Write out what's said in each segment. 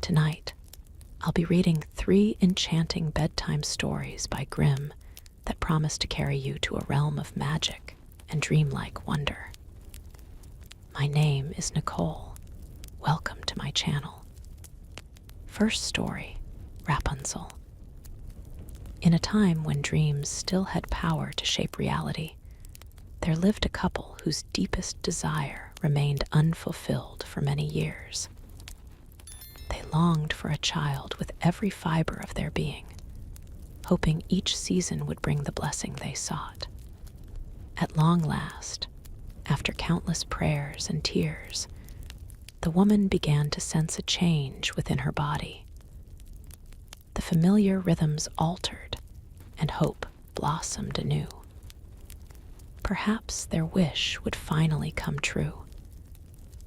Tonight, I'll be reading 3 enchanting bedtime stories by Grimm that promise to carry you to a realm of magic and dreamlike wonder. My name is Nicole. Welcome to my channel. First story, Rapunzel. In a time when dreams still had power to shape reality, there lived a couple whose deepest desire remained unfulfilled for many years. They longed for a child with every fiber of their being, hoping each season would bring the blessing they sought. At long last, after countless prayers and tears, the woman began to sense a change within her body. The familiar rhythms altered, and hope blossomed anew. Perhaps their wish would finally come true.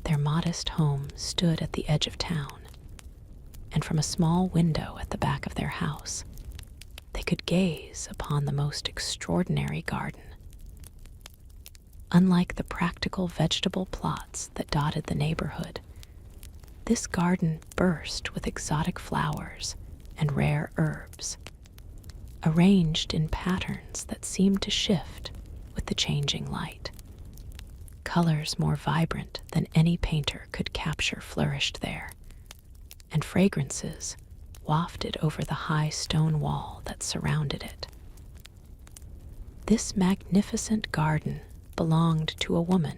Their modest home stood at the edge of town, and from a small window at the back of their house, they could gaze upon the most extraordinary garden. Unlike the practical vegetable plots that dotted the neighborhood, this garden burst with exotic flowers and rare herbs, arranged in patterns that seemed to shift with the changing light. Colors more vibrant than any painter could capture flourished there, and fragrances wafted over the high stone wall that surrounded it. This magnificent garden belonged to a woman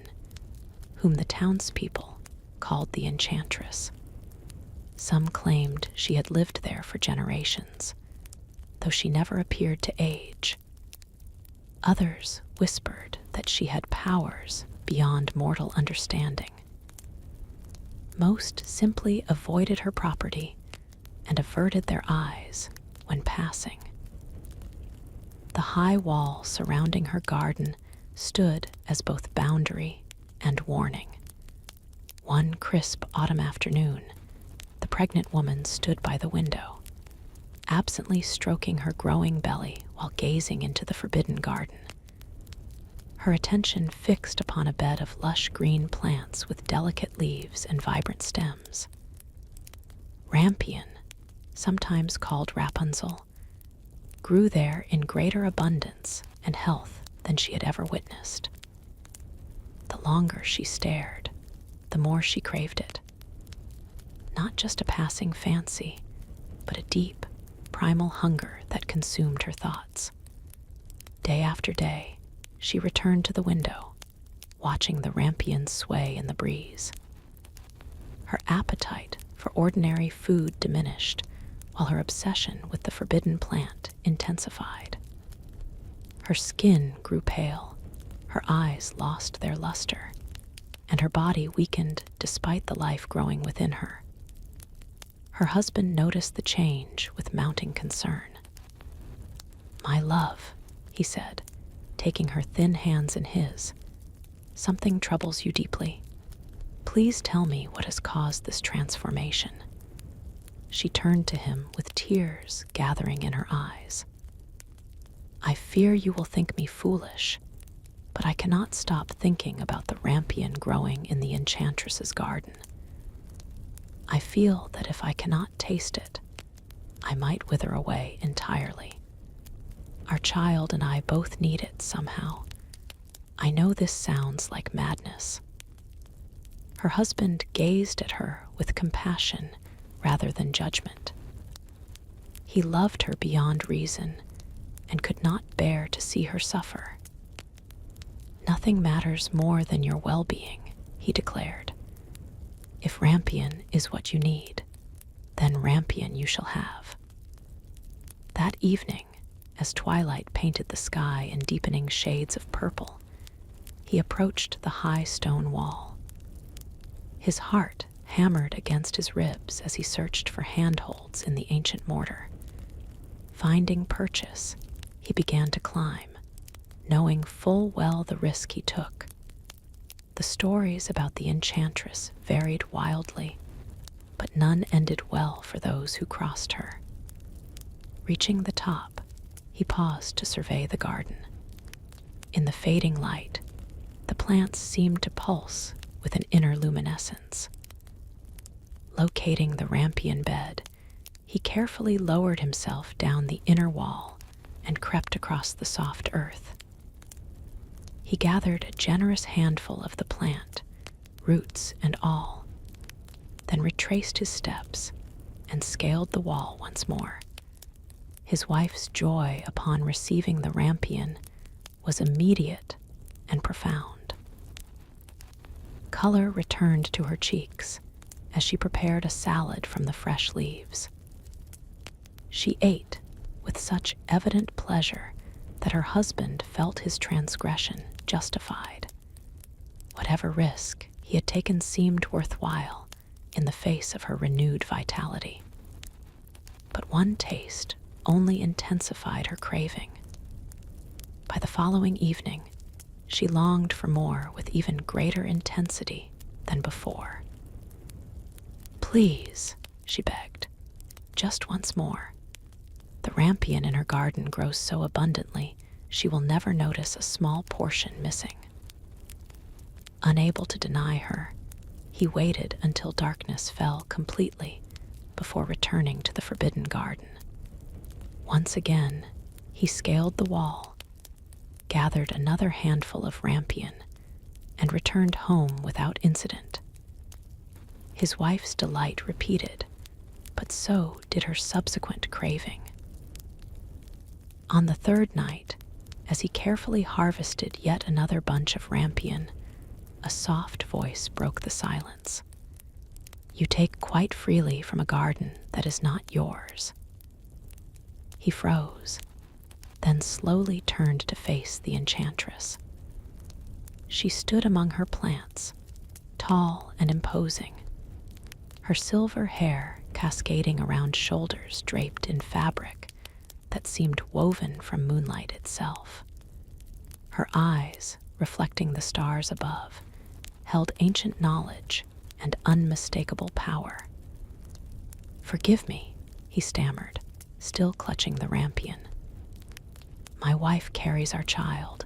whom the townspeople called the Enchantress. Some claimed she had lived there for generations, though she never appeared to age. Others whispered that she had powers beyond mortal understanding. Most simply avoided her property and averted their eyes when passing. The high wall surrounding her garden stood as both boundary and warning. One crisp autumn afternoon, the pregnant woman stood by the window, absently stroking her growing belly while gazing into the forbidden garden. Her attention fixed upon a bed of lush green plants with delicate leaves and vibrant stems. Rampion, sometimes called Rapunzel, grew there in greater abundance and health than she had ever witnessed. The longer she stared, the more she craved it. Not just a passing fancy, but a deep, primal hunger that consumed her thoughts. Day after day, she returned to the window, watching the rampion sway in the breeze. Her appetite for ordinary food diminished, while her obsession with the forbidden plant intensified. Her skin grew pale, her eyes lost their luster, and her body weakened despite the life growing within her. Her husband noticed the change with mounting concern. "My love," he said, taking her thin hands in his, "something troubles you deeply. Please tell me what has caused this transformation." She turned to him with tears gathering in her eyes. "I fear you will think me foolish, but I cannot stop thinking about the rampion growing in the enchantress's garden. I feel that if I cannot taste it, I might wither away entirely. Our child and I both need it somehow. I know this sounds like madness." Her husband gazed at her with compassion rather than judgment. He loved her beyond reason and could not bear to see her suffer. "Nothing matters more than your well-being," he declared. "If rampion is what you need, then rampion you shall have." That evening, as twilight painted the sky in deepening shades of purple, he approached the high stone wall. His heart hammered against his ribs as he searched for handholds in the ancient mortar. Finding purchase, he began to climb, knowing full well the risk he took. The stories about the enchantress varied wildly, but none ended well for those who crossed her. Reaching the top, he paused to survey the garden. In the fading light, the plants seemed to pulse with an inner luminescence. Locating the rampion bed, he carefully lowered himself down the inner wall and crept across the soft earth. He gathered a generous handful of the plant, roots and all, then retraced his steps and scaled the wall once more. His wife's joy upon receiving the rampion was immediate and profound. Color returned to her cheeks as she prepared a salad from the fresh leaves. She ate with such evident pleasure that her husband felt his transgression justified. Whatever risk he had taken seemed worthwhile in the face of her renewed vitality. But one taste only intensified her craving. By the following evening, she longed for more with even greater intensity than before. "Please," she begged, "just once more. The rampion in her garden grows so abundantly, she will never notice a small portion missing." Unable to deny her, he waited until darkness fell completely before returning to the forbidden garden. Once again, he scaled the wall, gathered another handful of rampion, and returned home without incident. His wife's delight repeated, but so did her subsequent craving. On the third night, as he carefully harvested yet another bunch of rampion, a soft voice broke the silence. "You take quite freely from a garden that is not yours." He froze, then slowly turned to face the enchantress. She stood among her plants, tall and imposing, her silver hair cascading around shoulders draped in fabric that seemed woven from moonlight itself. Her eyes, reflecting the stars above, held ancient knowledge and unmistakable power. "Forgive me," he stammered, still clutching the rampion. "My wife carries our child,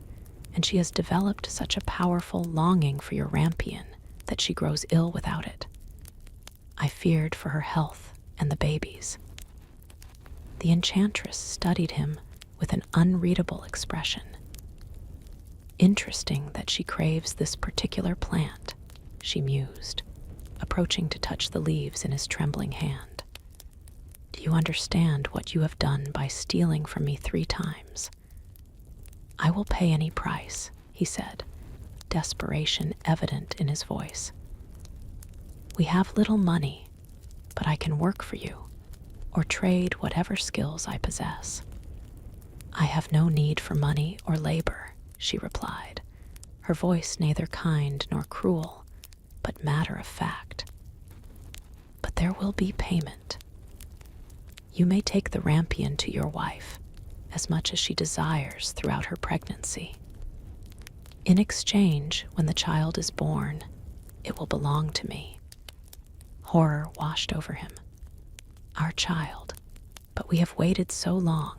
and she has developed such a powerful longing for your rampion that she grows ill without it. I feared for her health and the baby's." The enchantress studied him with an unreadable expression. "Interesting that she craves this particular plant," she mused, approaching to touch the leaves in his trembling hand. "Do you understand what you have done by stealing from me 3 times? "I will pay any price," he said, desperation evident in his voice. "We have little money, but I can work for you, or trade whatever skills I possess." "I have no need for money or labor," she replied, her voice neither kind nor cruel, but matter of fact. "But there will be payment. You may take the rampion to your wife, as much as she desires throughout her pregnancy. In exchange, when the child is born, it will belong to me." Horror washed over him. "Our child, but we have waited so long.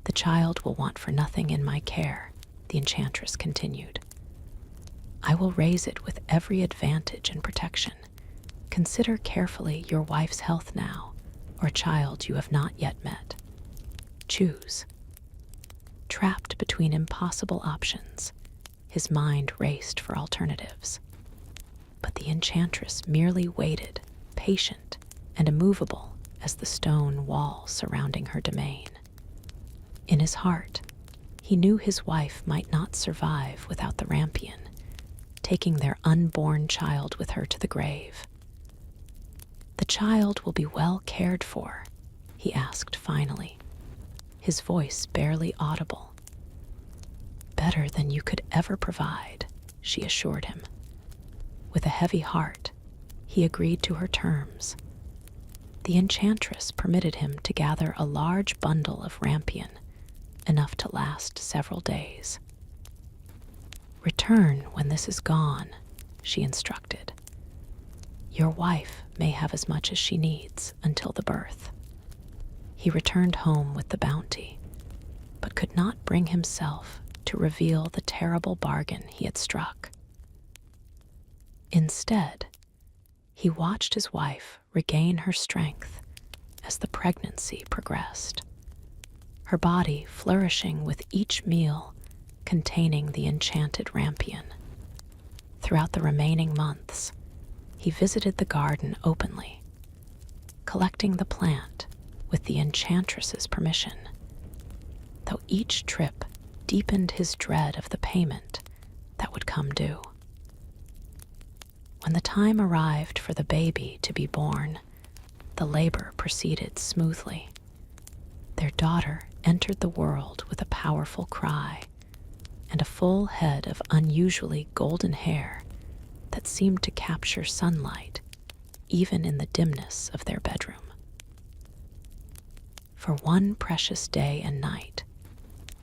The child will want for nothing in my care," the enchantress continued. "I will raise it with every advantage and protection. Consider carefully your wife's health now, or a child you have not yet met. Choose." Trapped between impossible options, his mind raced for alternatives. But the enchantress merely waited, patient and immovable as the stone wall surrounding her domain. In his heart, he knew his wife might not survive without the rampion, taking their unborn child with her to the grave. "The child will be well cared for?" he asked finally, his voice barely audible. "Better than you could ever provide," she assured him. With a heavy heart, he agreed to her terms. The enchantress permitted him to gather a large bundle of rampion, enough to last several days. "Return when this is gone," she instructed. "Your wife may have as much as she needs until the birth." He returned home with the bounty, but could not bring himself to reveal the terrible bargain he had struck. Instead, he watched his wife regain her strength as the pregnancy progressed, her body flourishing with each meal containing the enchanted rampion. Throughout the remaining months, he visited the garden openly, collecting the plant with the enchantress's permission, though each trip deepened his dread of the payment that would come due. When the time arrived for the baby to be born, the labor proceeded smoothly. Their daughter entered the world with a powerful cry and a full head of unusually golden hair that seemed to capture sunlight even in the dimness of their bedroom. For one precious day and night,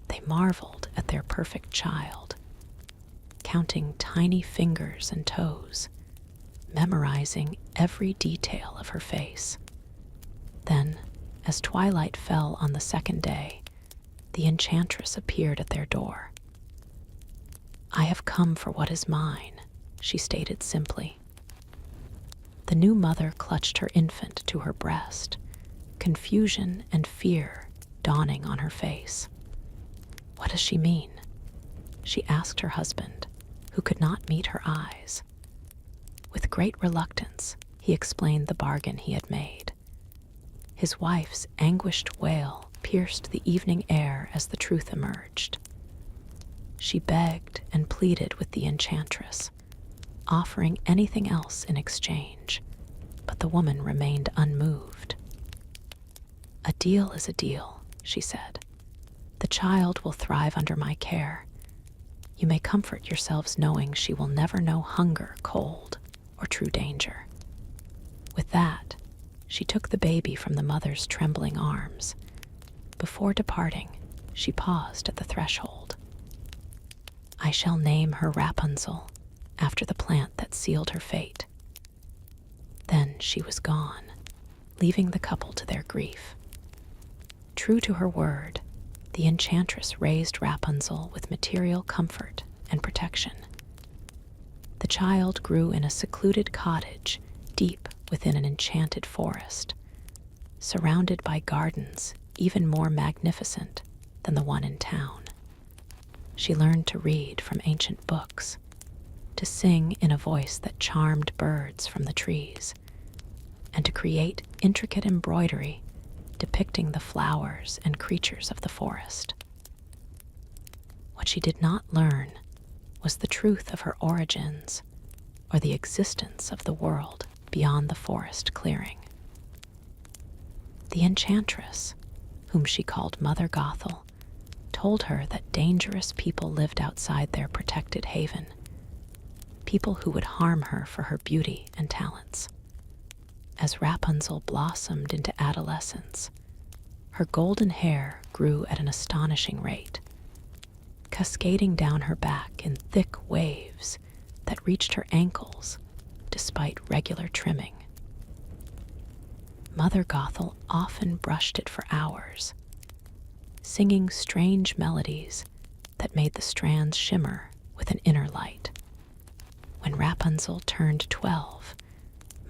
they marveled at their perfect child, counting tiny fingers and toes, memorizing every detail of her face. Then, as twilight fell on the second day, the enchantress appeared at their door. "I have come for what is mine," she stated simply. The new mother clutched her infant to her breast, confusion and fear dawning on her face. "What does she mean?" she asked her husband, who could not meet her eyes. With great reluctance, he explained the bargain he had made. His wife's anguished wail pierced the evening air as the truth emerged. She begged and pleaded with the enchantress, offering anything else in exchange, but the woman remained unmoved. "A deal is a deal," she said. "The child will thrive under my care. You may comfort yourselves knowing she will never know hunger, cold, or true danger." With that, she took the baby from the mother's trembling arms. Before departing, she paused at the threshold. "I shall name her Rapunzel, after the plant that sealed her fate." Then she was gone, leaving the couple to their grief. True to her word, the enchantress raised Rapunzel with material comfort and protection. The child grew in a secluded cottage deep within an enchanted forest, surrounded by gardens even more magnificent than the one in town. She learned to read from ancient books, to sing in a voice that charmed birds from the trees, and to create intricate embroidery depicting the flowers and creatures of the forest. What she did not learn was the truth of her origins or the existence of the world beyond the forest clearing. The enchantress, whom she called Mother Gothel, told her that dangerous people lived outside their protected haven, people who would harm her for her beauty and talents. As Rapunzel blossomed into adolescence, her golden hair grew at an astonishing rate, cascading down her back in thick waves that reached her ankles despite regular trimming. Mother Gothel often brushed it for hours, singing strange melodies that made the strands shimmer with an inner light. When Rapunzel turned 12,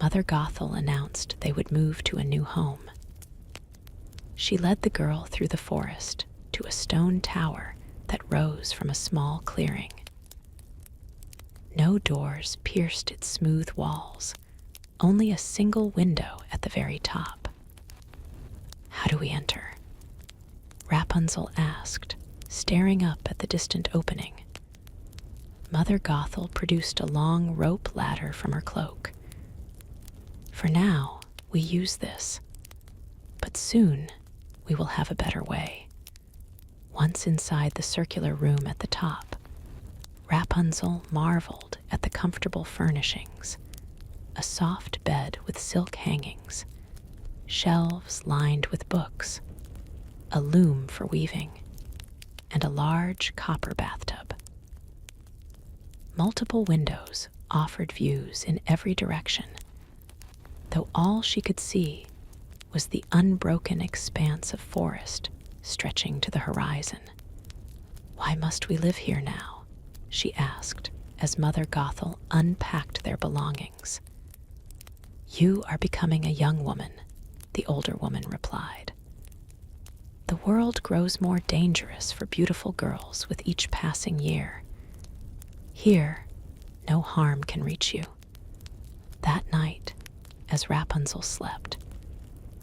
Mother Gothel announced they would move to a new home. She led the girl through the forest to a stone tower that rose from a small clearing. No doors pierced its smooth walls, only a single window at the very top. "How do we enter?" Rapunzel asked, staring up at the distant opening. Mother Gothel produced a long rope ladder from her cloak. "For now, we use this, but soon we will have a better way." Once inside the circular room at the top, Rapunzel marveled at the comfortable furnishings: a soft bed with silk hangings, shelves lined with books, a loom for weaving, and a large copper bathtub. Multiple windows offered views in every direction, though all she could see was the unbroken expanse of forest stretching to the horizon. "Why must we live here now?" she asked as Mother Gothel unpacked their belongings. "You are becoming a young woman," the older woman replied. "The world grows more dangerous for beautiful girls with each passing year. Here, no harm can reach you." That night, as Rapunzel slept,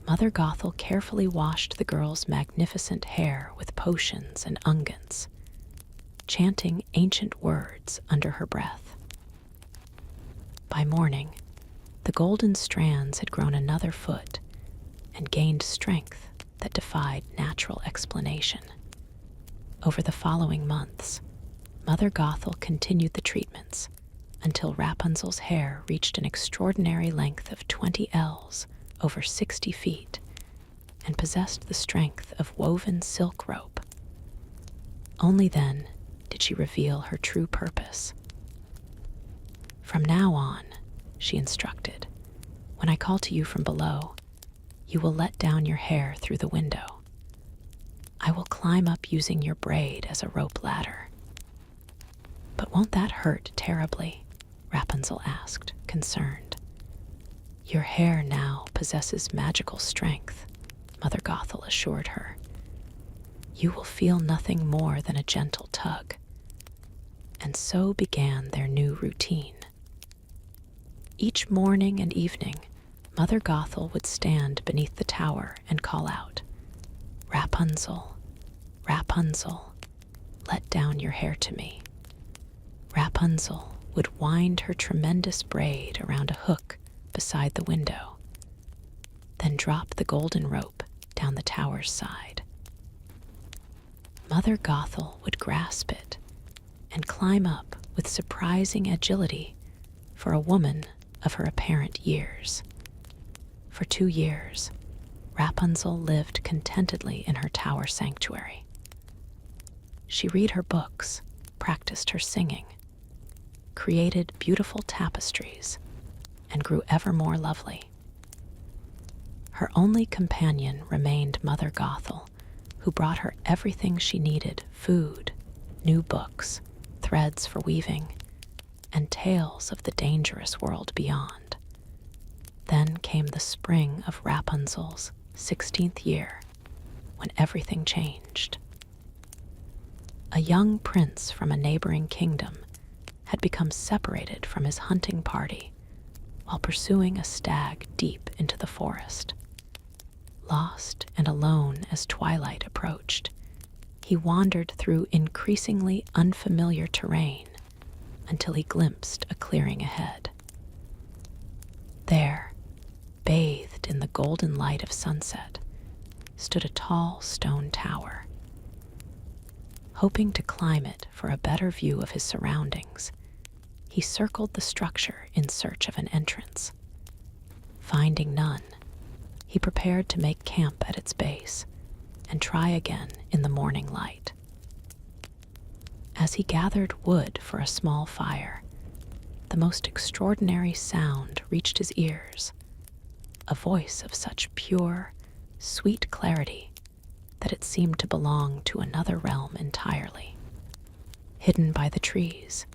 Mother Gothel carefully washed the girl's magnificent hair with potions and unguents, chanting ancient words under her breath. By morning, the golden strands had grown another foot and gained strength that defied natural explanation. Over the following months, Mother Gothel continued the treatments until Rapunzel's hair reached an extraordinary length of 20 ells, over 60 feet, and possessed the strength of woven silk rope. Only then did she reveal her true purpose. "From now on," she instructed, "when I call to you from below, you will let down your hair through the window. I will climb up using your braid as a rope ladder." "But won't that hurt terribly?" Rapunzel asked, concerned. "Your hair now possesses magical strength," Mother Gothel assured her. "You will feel nothing more than a gentle tug." And so began their new routine. Each morning and evening, Mother Gothel would stand beneath the tower and call out, "Rapunzel, Rapunzel, let down your hair to me." Rapunzel would wind her tremendous braid around a hook beside the window, then drop the golden rope down the tower's side. Mother Gothel would grasp it and climb up with surprising agility for a woman of her apparent years. For 2 years, Rapunzel lived contentedly in her tower sanctuary. She read her books, practiced her singing, created beautiful tapestries, and grew ever more lovely. Her only companion remained Mother Gothel, who brought her everything she needed: food, new books, threads for weaving, and tales of the dangerous world beyond. Then came the spring of Rapunzel's 16th year, when everything changed. A young prince from a neighboring kingdom had become separated from his hunting party while pursuing a stag deep into the forest. Lost and alone as twilight approached, he wandered through increasingly unfamiliar terrain until he glimpsed a clearing ahead. There, bathed in the golden light of sunset, stood a tall stone tower. Hoping to climb it for a better view of his surroundings, he circled the structure in search of an entrance. Finding none, he prepared to make camp at its base and try again in the morning light. As he gathered wood for a small fire, the most extraordinary sound reached his ears, a voice of such pure, sweet clarity that it seemed to belong to another realm entirely. Hidden by the trees,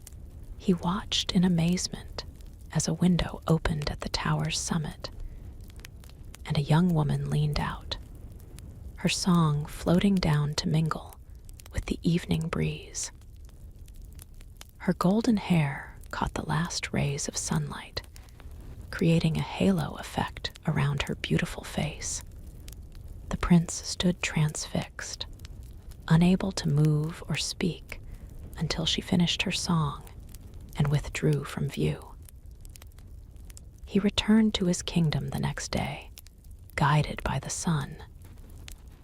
he watched in amazement as a window opened at the tower's summit, and a young woman leaned out, her song floating down to mingle with the evening breeze. Her golden hair caught the last rays of sunlight, creating a halo effect around her beautiful face. The prince stood transfixed, unable to move or speak until she finished her song and withdrew from view. He returned to his kingdom the next day, guided by the sun,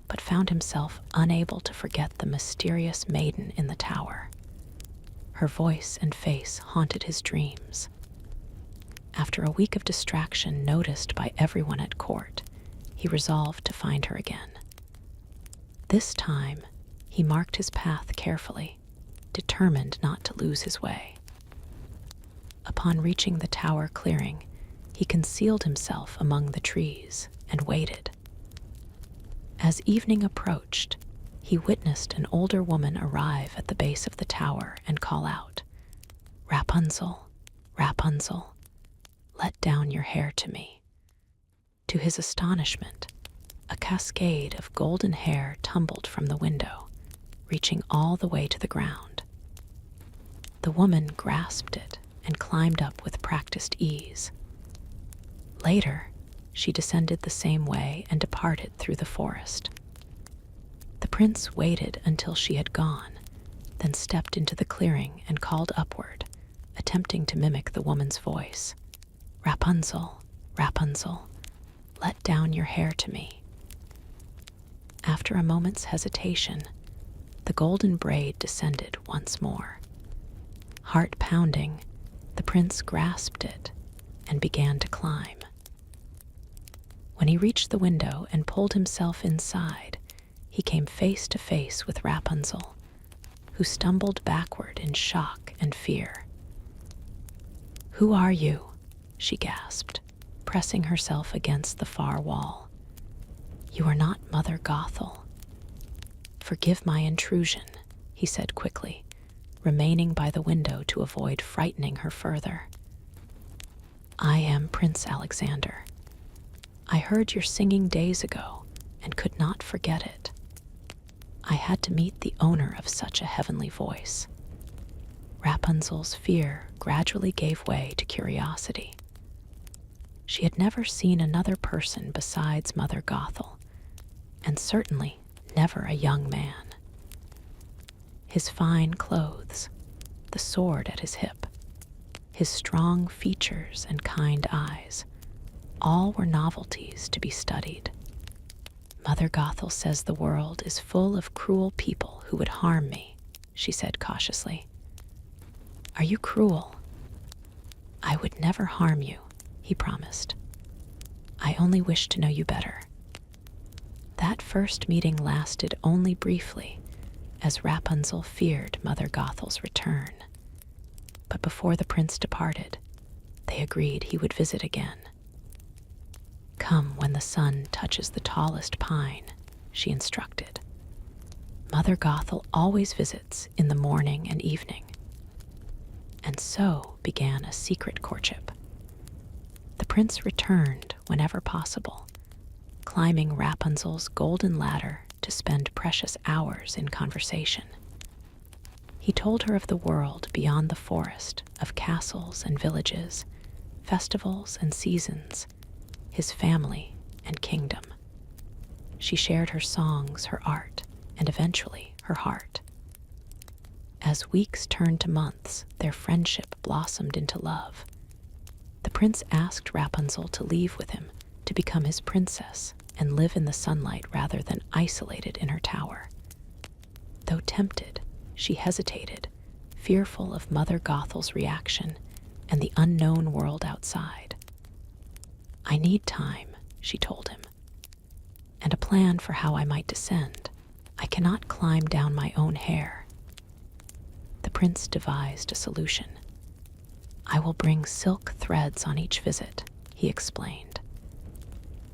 but found himself unable to forget the mysterious maiden in the tower. Her voice and face haunted his dreams. After a week of distraction noticed by everyone at court, he resolved to find her again. This time, he marked his path carefully, determined not to lose his way. Upon reaching the tower clearing, he concealed himself among the trees and waited. As evening approached, he witnessed an older woman arrive at the base of the tower and call out, "Rapunzel, Rapunzel, let down your hair to me." To his astonishment, a cascade of golden hair tumbled from the window, reaching all the way to the ground. The woman grasped it and climbed up with practiced ease. Later, she descended the same way and departed through the forest. The prince waited until she had gone, then stepped into the clearing and called upward, attempting to mimic the woman's voice. "Rapunzel, Rapunzel, let down your hair to me." After a moment's hesitation, the golden braid descended once more. Heart pounding, the prince grasped it and began to climb. When he reached the window and pulled himself inside, he came face to face with Rapunzel, who stumbled backward in shock and fear. "Who are you?" she gasped, pressing herself against the far wall. "You are not Mother Gothel." "Forgive my intrusion," he said quickly, remaining by the window to avoid frightening her further. "I am Prince Alexander. I heard your singing days ago and could not forget it. I had to meet the owner of such a heavenly voice." Rapunzel's fear gradually gave way to curiosity. She had never seen another person besides Mother Gothel, and certainly never a young man. His fine clothes, the sword at his hip, his strong features and kind eyes, all were novelties to be studied. "Mother Gothel says the world is full of cruel people who would harm me," she said cautiously. "Are you cruel?" "I would never harm you," he promised. "I only wish to know you better." That first meeting lasted only briefly, as Rapunzel feared Mother Gothel's return. But before the prince departed, they agreed he would visit again. "Come when the sun touches the tallest pine," she instructed. "Mother Gothel always visits in the morning and evening." And so began a secret courtship. The prince returned whenever possible, climbing Rapunzel's golden ladder to spend precious hours in conversation. He told her of the world beyond the forest, of castles and villages, festivals and seasons, his family and kingdom. She shared her songs, her art, and eventually her heart. As weeks turned to months, their friendship blossomed into love. The prince asked Rapunzel to leave with him to become his princess and live in the sunlight rather than isolated in her tower. Though tempted, she hesitated, fearful of Mother Gothel's reaction and the unknown world outside. "I need time," she told him, "and a plan for how I might descend. I cannot climb down my own hair." The prince devised a solution. "I will bring silk threads on each visit," he explained.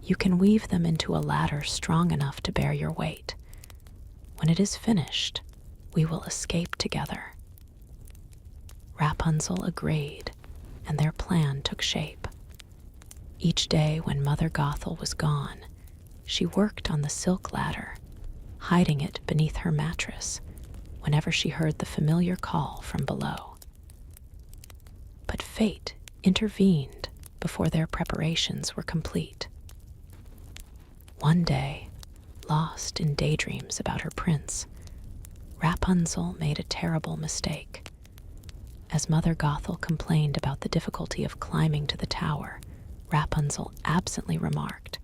"You can weave them into a ladder strong enough to bear your weight. When it is finished, we will escape together." Rapunzel agreed, and their plan took shape. Each day when Mother Gothel was gone, she worked on the silk ladder, hiding it beneath her mattress whenever she heard the familiar call from below. But fate intervened before their preparations were complete. One day, lost in daydreams about her prince, Rapunzel made a terrible mistake. As Mother Gothel complained about the difficulty of climbing to the tower, Rapunzel absently remarked,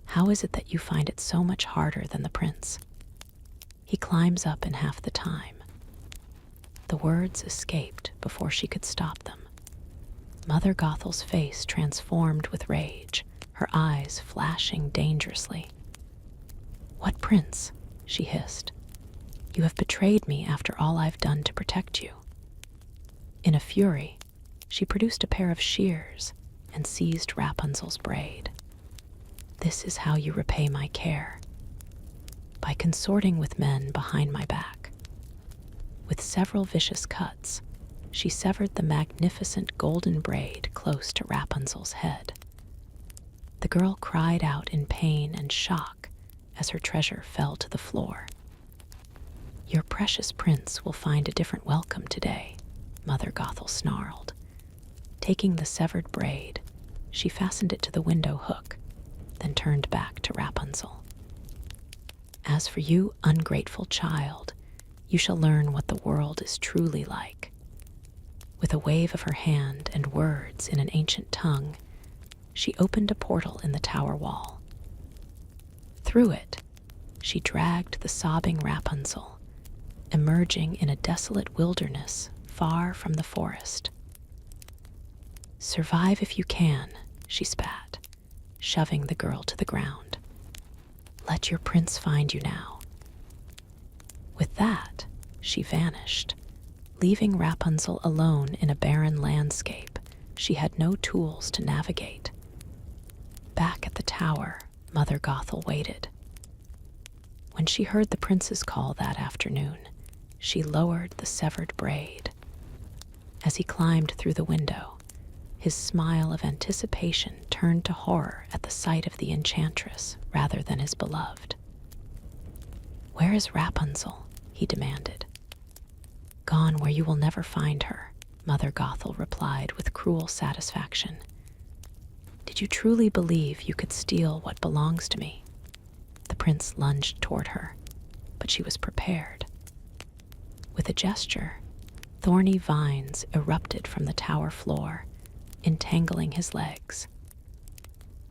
"How is it that you find it so much harder than the prince? He climbs up in half the time." The words escaped before she could stop them. Mother Gothel's face transformed with rage, her eyes flashing dangerously. "What prince?" she hissed. "You have betrayed me after all I've done to protect you." In a fury, she produced a pair of shears and seized Rapunzel's braid. "This is how you repay my care. By consorting with men behind my back." With several vicious cuts, she severed the magnificent golden braid close to Rapunzel's head. The girl cried out in pain and shock as her treasure fell to the floor. "Your precious prince will find a different welcome today," Mother Gothel snarled. Taking the severed braid, she fastened it to the window hook, then turned back to Rapunzel. "As for you, ungrateful child, you shall learn what the world is truly like." With a wave of her hand and words in an ancient tongue, she opened a portal in the tower wall. Through it, she dragged the sobbing Rapunzel, emerging in a desolate wilderness far from the forest. "Survive if you can," she spat, shoving the girl to the ground. "Let your prince find you now." With that, she vanished, leaving Rapunzel alone in a barren landscape she had no tools to navigate. Back at the tower, Mother Gothel waited. When she heard the prince's call that afternoon, she lowered the severed braid. As he climbed through the window, his smile of anticipation turned to horror at the sight of the enchantress rather than his beloved. "Where is Rapunzel?" he demanded. "Gone where you will never find her," Mother Gothel replied with cruel satisfaction. "Did you truly believe you could steal what belongs to me?" The prince lunged toward her, but she was prepared. With a gesture, thorny vines erupted from the tower floor, entangling his legs.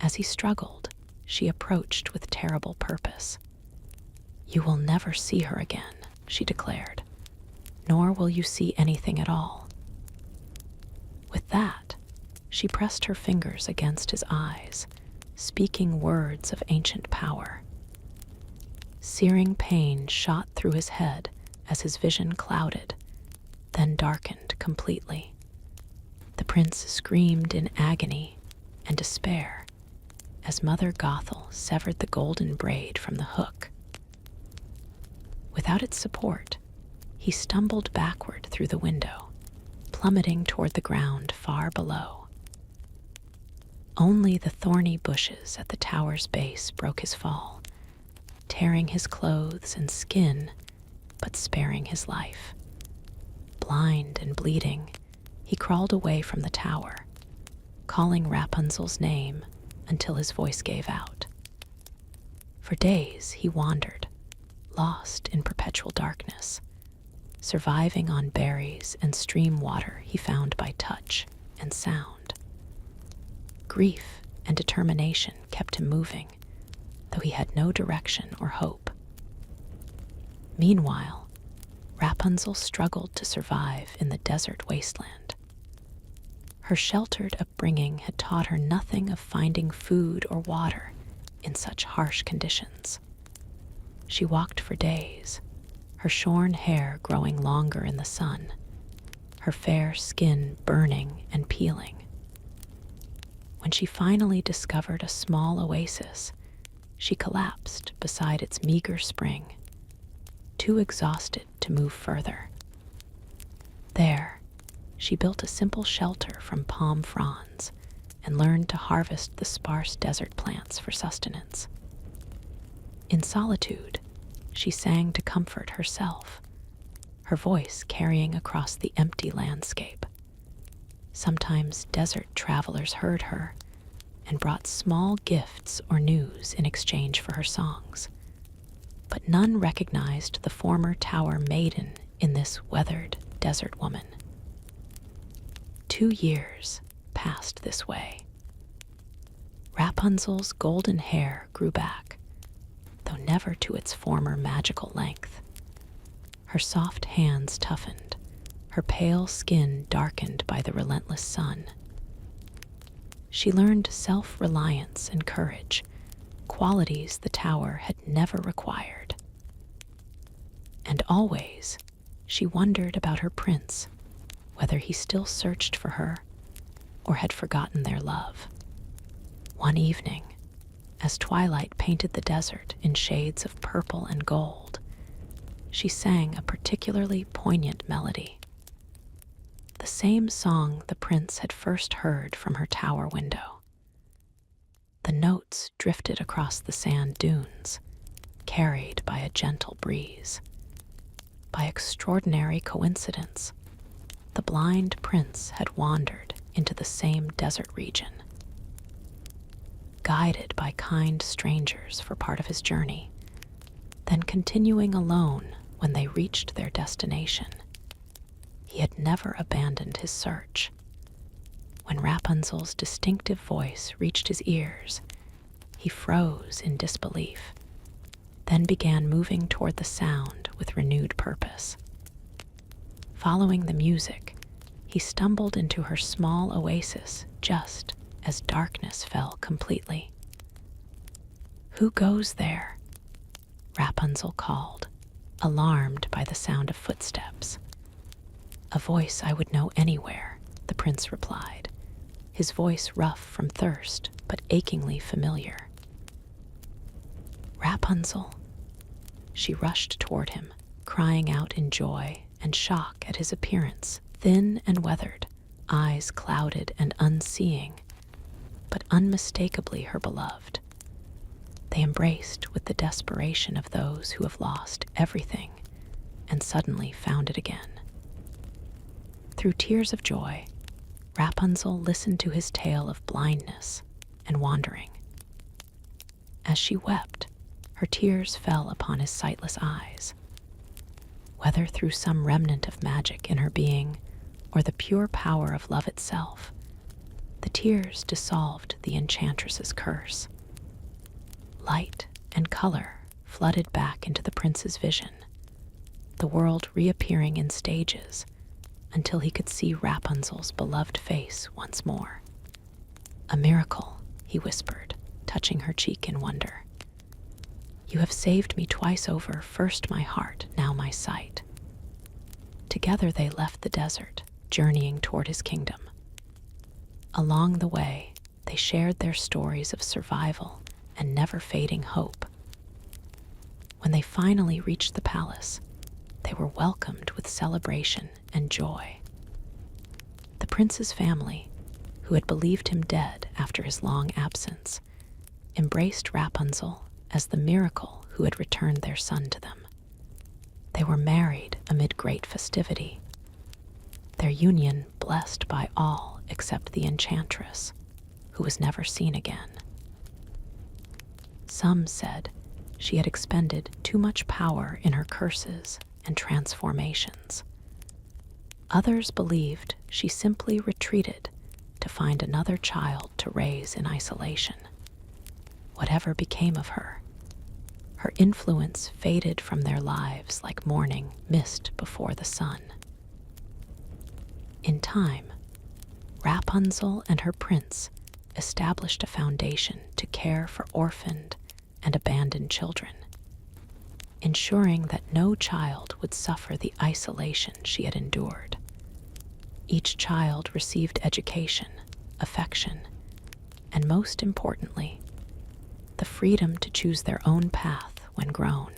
As he struggled, she approached with terrible purpose. "You will never see her again," she declared, "nor will you see anything at all." With that, she pressed her fingers against his eyes, speaking words of ancient power. Searing pain shot through his head as his vision clouded, then darkened completely. The prince screamed in agony and despair as Mother Gothel severed the golden braid from the hook. Without its support, he stumbled backward through the window, plummeting toward the ground far below. Only the thorny bushes at the tower's base broke his fall, tearing his clothes and skin, but sparing his life. Blind and bleeding, he crawled away from the tower, calling Rapunzel's name until his voice gave out. For days he wandered, lost in perpetual darkness, surviving on berries and stream water he found by touch and sound. Grief and determination kept him moving, though he had no direction or hope. Meanwhile, Rapunzel struggled to survive in the desert wasteland. Her sheltered upbringing had taught her nothing of finding food or water in such harsh conditions. She walked for days, her shorn hair growing longer in the sun, her fair skin burning and peeling. When she finally discovered a small oasis, she collapsed beside its meager spring, too exhausted to move further. There, she built a simple shelter from palm fronds and learned to harvest the sparse desert plants for sustenance. In solitude, she sang to comfort herself, her voice carrying across the empty landscape. Sometimes desert travelers heard her and brought small gifts or news in exchange for her songs, but none recognized the former tower maiden in this weathered desert woman. 2 years passed this way. Rapunzel's golden hair grew back, though never to its former magical length. Her soft hands toughened, her pale skin darkened by the relentless sun. She learned self-reliance and courage, qualities the tower had never required. And always, she wondered about her prince, whether he still searched for her or had forgotten their love. One evening, as twilight painted the desert in shades of purple and gold, she sang a particularly poignant melody. the same song the prince had first heard from her tower window. The notes drifted across the sand dunes, carried by a gentle breeze. By extraordinary coincidence, the blind prince had wandered into the same desert region. Guided by kind strangers for part of his journey, then continuing alone when they reached their destination, he had never abandoned his search. When Rapunzel's distinctive voice reached his ears, he froze in disbelief, then began moving toward the sound with renewed purpose. Following the music, he stumbled into her small oasis just as darkness fell completely. "Who goes there?" Rapunzel called, alarmed by the sound of footsteps. "A voice I would know anywhere," the prince replied, his voice rough from thirst but achingly familiar. "Rapunzel." She rushed toward him, crying out in joy and shock at his appearance, thin and weathered, eyes clouded and unseeing, but unmistakably her beloved. They embraced with the desperation of those who have lost everything and suddenly found it again. Through tears of joy, Rapunzel listened to his tale of blindness and wandering. As she wept, her tears fell upon his sightless eyes. Whether through some remnant of magic in her being or the pure power of love itself, the tears dissolved the enchantress's curse. Light and color flooded back into the prince's vision, the world reappearing in stages until he could see Rapunzel's beloved face once more. "A miracle," he whispered, touching her cheek in wonder. "You have saved me twice over, first my heart, now my sight." Together they left the desert, journeying toward his kingdom. Along the way, they shared their stories of survival and never-fading hope. When they finally reached the palace, they were welcomed with celebration and joy. The prince's family, who had believed him dead after his long absence, embraced Rapunzel as the miracle who had returned their son to them. They were married amid great festivity, their union blessed by all except the enchantress, who was never seen again. Some said she had expended too much power in her curses and transformations. Others believed she simply retreated to find another child to raise in isolation. Whatever became of her, her influence faded from their lives like morning mist before the sun. In time, Rapunzel and her prince established a foundation to care for orphaned and abandoned children, ensuring that no child would suffer the isolation she had endured. Each child received education, affection, and most importantly, the freedom to choose their own path when grown.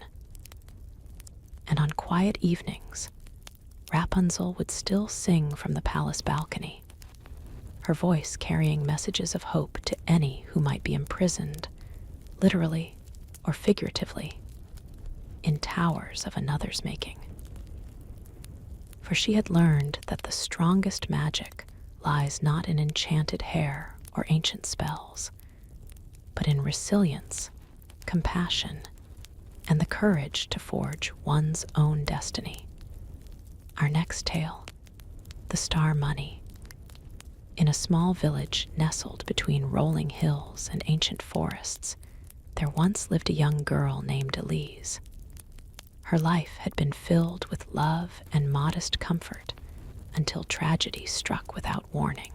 And on quiet evenings, Rapunzel would still sing from the palace balcony, her voice carrying messages of hope to any who might be imprisoned, literally or figuratively, in towers of another's making. For she had learned that the strongest magic lies not in enchanted hair or ancient spells, but in resilience, compassion, and the courage to forge one's own destiny. Our next tale, The Star Money. In a small village nestled between rolling hills and ancient forests, there once lived a young girl named Elise. Her life had been filled with love and modest comfort until tragedy struck without warning.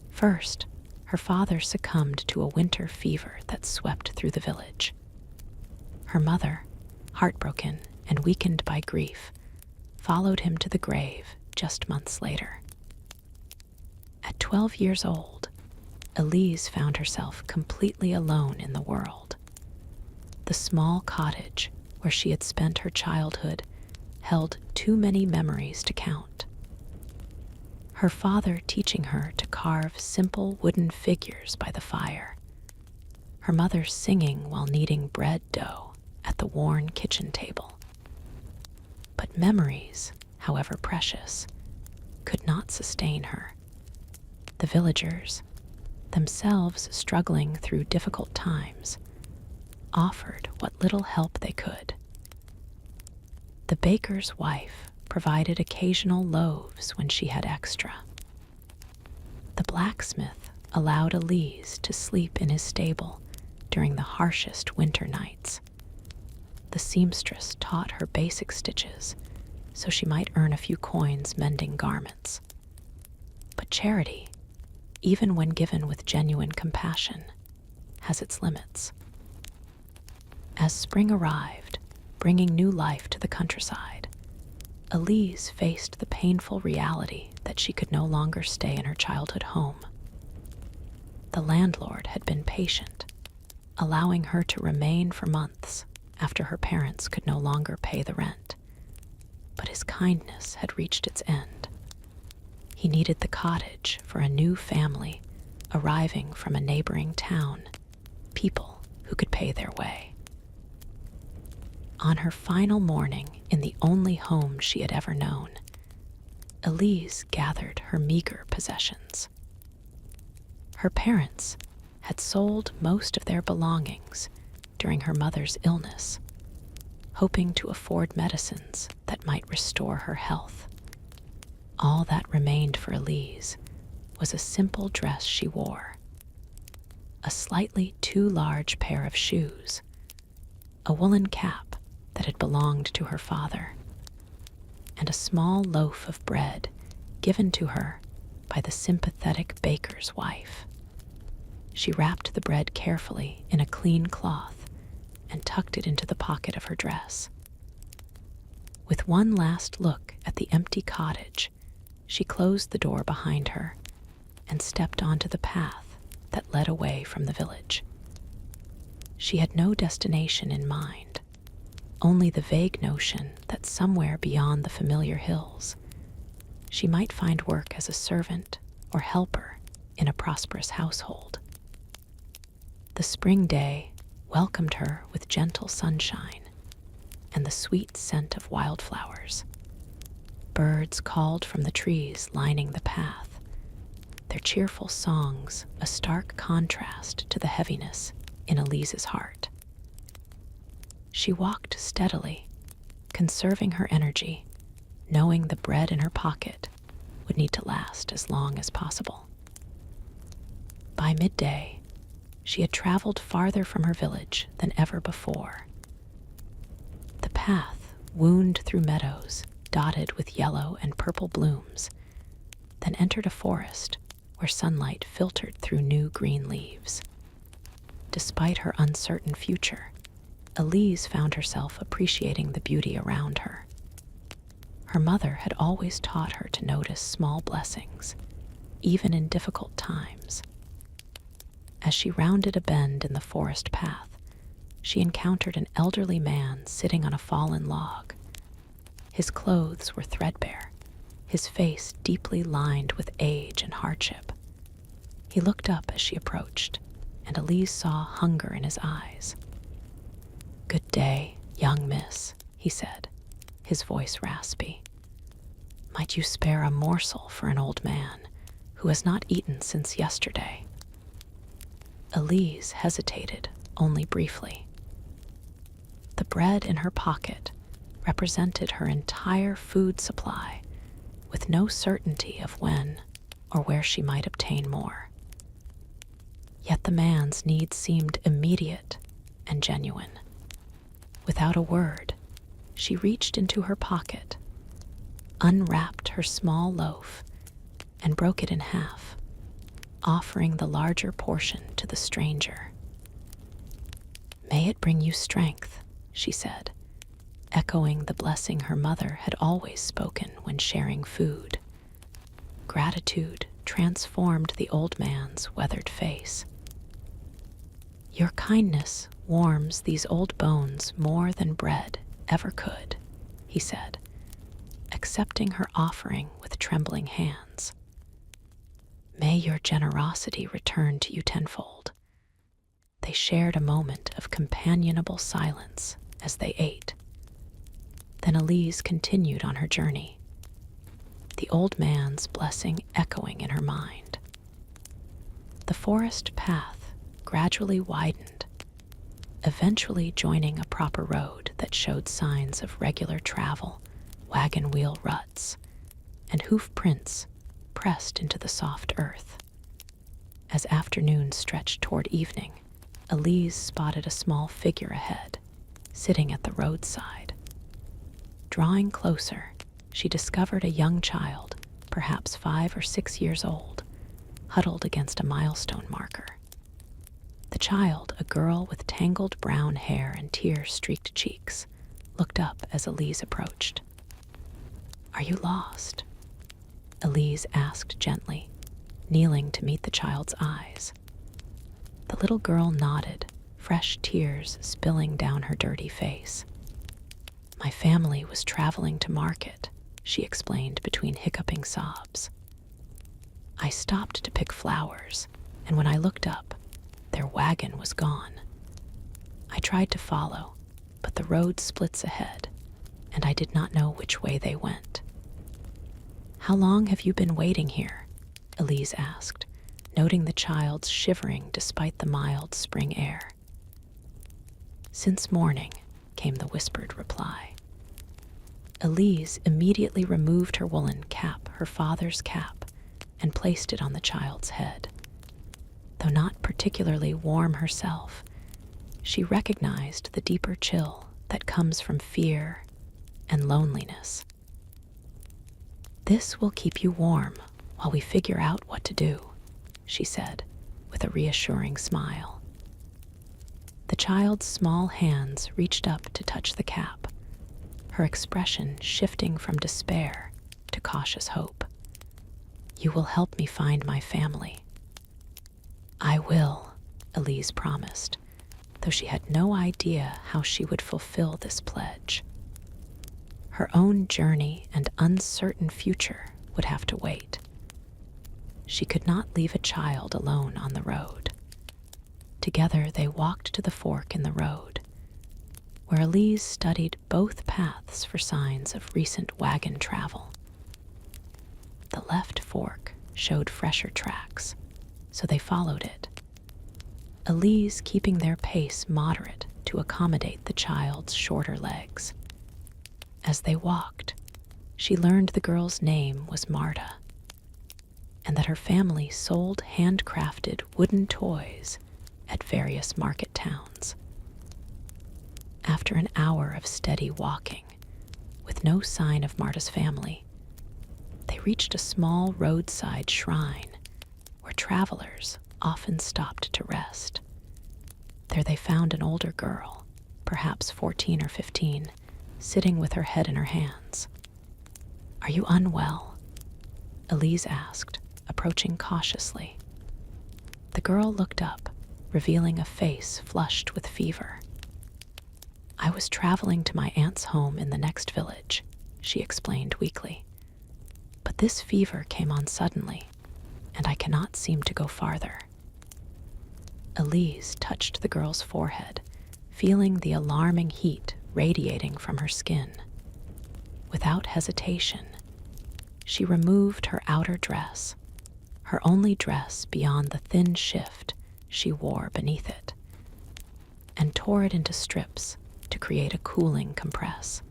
First, her father succumbed to a winter fever that swept through the village. Her mother, heartbroken and weakened by grief, followed him to the grave just months later. At 12 years old, Elise found herself completely alone in the world. The small cottage where she had spent her childhood held too many memories to count. her father teaching her to carve simple wooden figures by the fire, her mother singing while kneading bread dough at the worn kitchen table. But memories, however precious, could not sustain her. The villagers, themselves struggling through difficult times, offered what little help they could. The baker's wife provided occasional loaves when she had extra. The blacksmith allowed Elise to sleep in his stable during the harshest winter nights. The seamstress taught her basic stitches so she might earn a few coins mending garments. But charity, even when given with genuine compassion, has its limits. As spring arrived, bringing new life to the countryside, Elise faced the painful reality that she could no longer stay in her childhood home. The landlord had been patient, allowing her to remain for months after her parents could no longer pay the rent. But his kindness had reached its end. He needed the cottage for a new family arriving from a neighboring town, people who could pay their way. On her final morning in the only home she had ever known, Elise gathered her meager possessions. Her parents had sold most of their belongings during her mother's illness, hoping to afford medicines that might restore her health. All that remained for Elise was a simple dress she wore, a slightly too large pair of shoes, a woolen cap that had belonged to her father, and a small loaf of bread given to her by the sympathetic baker's wife. She wrapped the bread carefully in a clean cloth and tucked it into the pocket of her dress. With one last look at the empty cottage, she closed the door behind her and stepped onto the path that led away from the village. She had no destination in mind, only the vague notion that somewhere beyond the familiar hills, she might find work as a servant or helper in a prosperous household. The spring day welcomed her with gentle sunshine and the sweet scent of wildflowers. Birds called from the trees lining the path, their cheerful songs a stark contrast to the heaviness in Elise's heart. She walked steadily, conserving her energy, knowing the bread in her pocket would need to last as long as possible. By midday, she had traveled farther from her village than ever before. The path wound through meadows dotted with yellow and purple blooms, then entered a forest where sunlight filtered through new green leaves. Despite her uncertain future, Elise found herself appreciating the beauty around her. Her mother had always taught her to notice small blessings, even in difficult times. As she rounded a bend in the forest path, she encountered an elderly man sitting on a fallen log. His clothes were threadbare, his face deeply lined with age and hardship. He looked up as she approached, and Elise saw hunger in his eyes. "Good day, young miss," he said, his voice raspy. "Might you spare a morsel for an old man who has not eaten since yesterday?" Elise hesitated only briefly. The bread in her pocket represented her entire food supply, with no certainty of when or where she might obtain more. Yet the man's needs seemed immediate and genuine. Without a word, she reached into her pocket, unwrapped her small loaf, and broke it in half, offering the larger portion to the stranger. "May it bring you strength," she said, echoing the blessing her mother had always spoken when sharing food. Gratitude transformed the old man's weathered face. "Your kindness warms these old bones more than bread ever could," he said, accepting her offering with trembling hands. May your generosity return to you tenfold. They shared a moment of companionable silence as they ate. Then Elise continued on her journey, the old man's blessing echoing in her mind. The forest path gradually widened, eventually joining a proper road that showed signs of regular travel, wagon wheel ruts, and hoof prints pressed into the soft earth. As afternoon stretched toward evening, Elise spotted a small figure ahead, sitting at the roadside. Drawing closer, she discovered a young child, perhaps 5 or 6 years old, huddled against a milestone marker. The child, a girl with tangled brown hair and tear-streaked cheeks, looked up as Elise approached. "Are you lost?" Elise asked gently, kneeling to meet the child's eyes. The little girl nodded, fresh tears spilling down her dirty face. "My family was traveling to market," she explained between hiccuping sobs. "I stopped to pick flowers, and when I looked up, their wagon was gone. I tried to follow, but the road splits ahead, and I did not know which way they went." "How long have you been waiting here?" Elise asked, noting the child's shivering despite the mild spring air. "Since morning," came the whispered reply. Elise immediately removed her woolen cap, her father's cap, and placed it on the child's head. Though not particularly warm herself, she recognized the deeper chill that comes from fear and loneliness. "This will keep you warm while we figure out what to do," she said, with a reassuring smile. The child's small hands reached up to touch the cap, her expression shifting from despair to cautious hope. "You will help me find my family." "I will," Elise promised, though she had no idea how she would fulfill this pledge. Her own journey and uncertain future would have to wait. She could not leave a child alone on the road. Together they walked to the fork in the road, where Elise studied both paths for signs of recent wagon travel. The left fork showed fresher tracks, so they followed it, Elise keeping their pace moderate to accommodate the child's shorter legs. As they walked, she learned the girl's name was Marta, and that her family sold handcrafted wooden toys at various market towns. After an hour of steady walking, with no sign of Marta's family, they reached a small roadside shrine where travelers often stopped to rest. There they found an older girl, perhaps 14 or 15, sitting with her head in her hands. "Are you unwell?" Elise asked, approaching cautiously. The girl looked up, revealing a face flushed with fever. "I was traveling to my aunt's home in the next village," she explained weakly. "But this fever came on suddenly, and I cannot seem to go farther." Elise touched the girl's forehead, feeling the alarming heat radiating from her skin. Without hesitation, she removed her outer dress, her only dress beyond the thin shift she wore beneath it, and tore it into strips to create a cooling compress.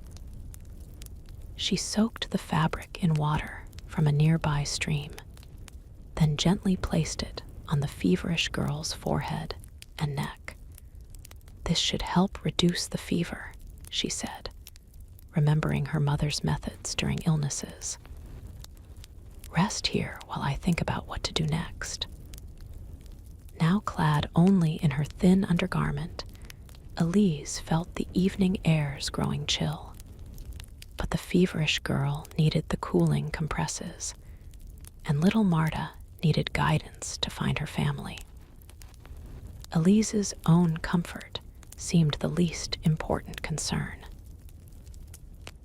She soaked the fabric in water from a nearby stream, then gently placed it on the feverish girl's forehead and neck. "This should help reduce the fever," she said, remembering her mother's methods during illnesses. "Rest here while I think about what to do next." Now clad only in her thin undergarment, Elise felt the evening airs growing chill. But the feverish girl needed the cooling compresses, and little Marta needed guidance to find her family. Elise's own comfort seemed the least important concern.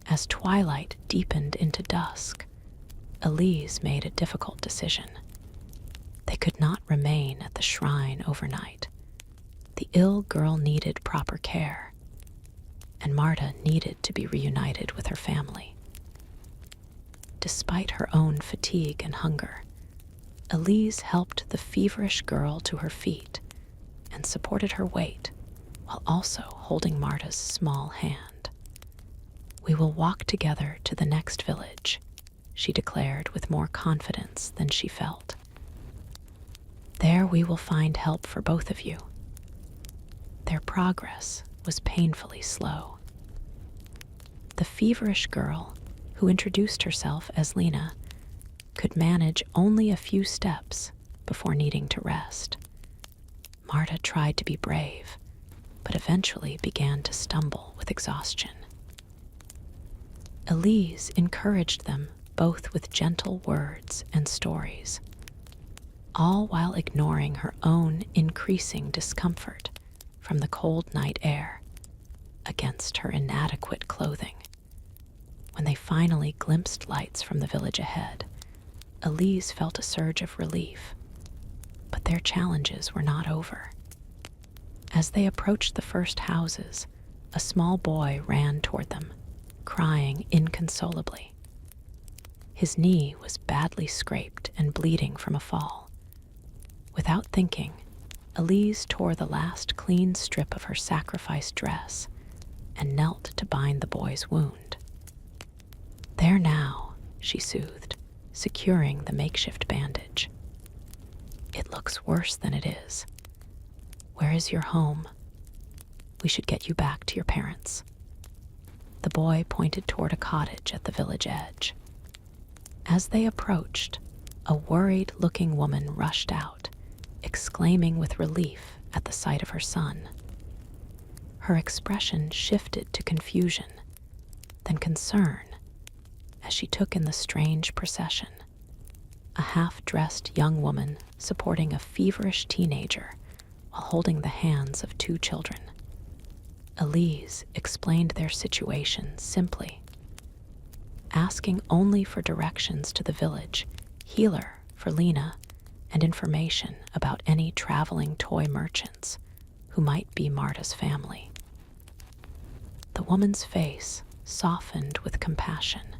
As twilight deepened into dusk, Elise made a difficult decision. They could not remain at the shrine overnight. The ill girl needed proper care, and Marta needed to be reunited with her family. Despite her own fatigue and hunger, Elise helped the feverish girl to her feet and supported her weight while also holding Marta's small hand. "We will walk together to the next village," she declared with more confidence than she felt. "There we will find help for both of you." Their progress was painfully slow. The feverish girl, who introduced herself as Lena, could manage only a few steps before needing to rest. Marta tried to be brave, but eventually began to stumble with exhaustion. Elise encouraged them both with gentle words and stories, all while ignoring her own increasing discomfort from the cold night air against her inadequate clothing. When they finally glimpsed lights from the village ahead, Elise felt a surge of relief, but their challenges were not over. As they approached the first houses, a small boy ran toward them, crying inconsolably. His knee was badly scraped and bleeding from a fall. Without thinking, Elise tore the last clean strip of her sacrificed dress and knelt to bind the boy's wound. "There now," she soothed, securing the makeshift bandage. "It looks worse than it is. Where is your home? We should get you back to your parents." The boy pointed toward a cottage at the village edge. As they approached, a worried-looking woman rushed out, exclaiming with relief at the sight of her son. Her expression shifted to confusion, then concern, as she took in the strange procession. A half-dressed young woman supporting a feverish teenager while holding the hands of two children. Elise explained their situation simply, asking only for directions to the village healer for Lena and information about any traveling toy merchants who might be Marta's family. The woman's face softened with compassion.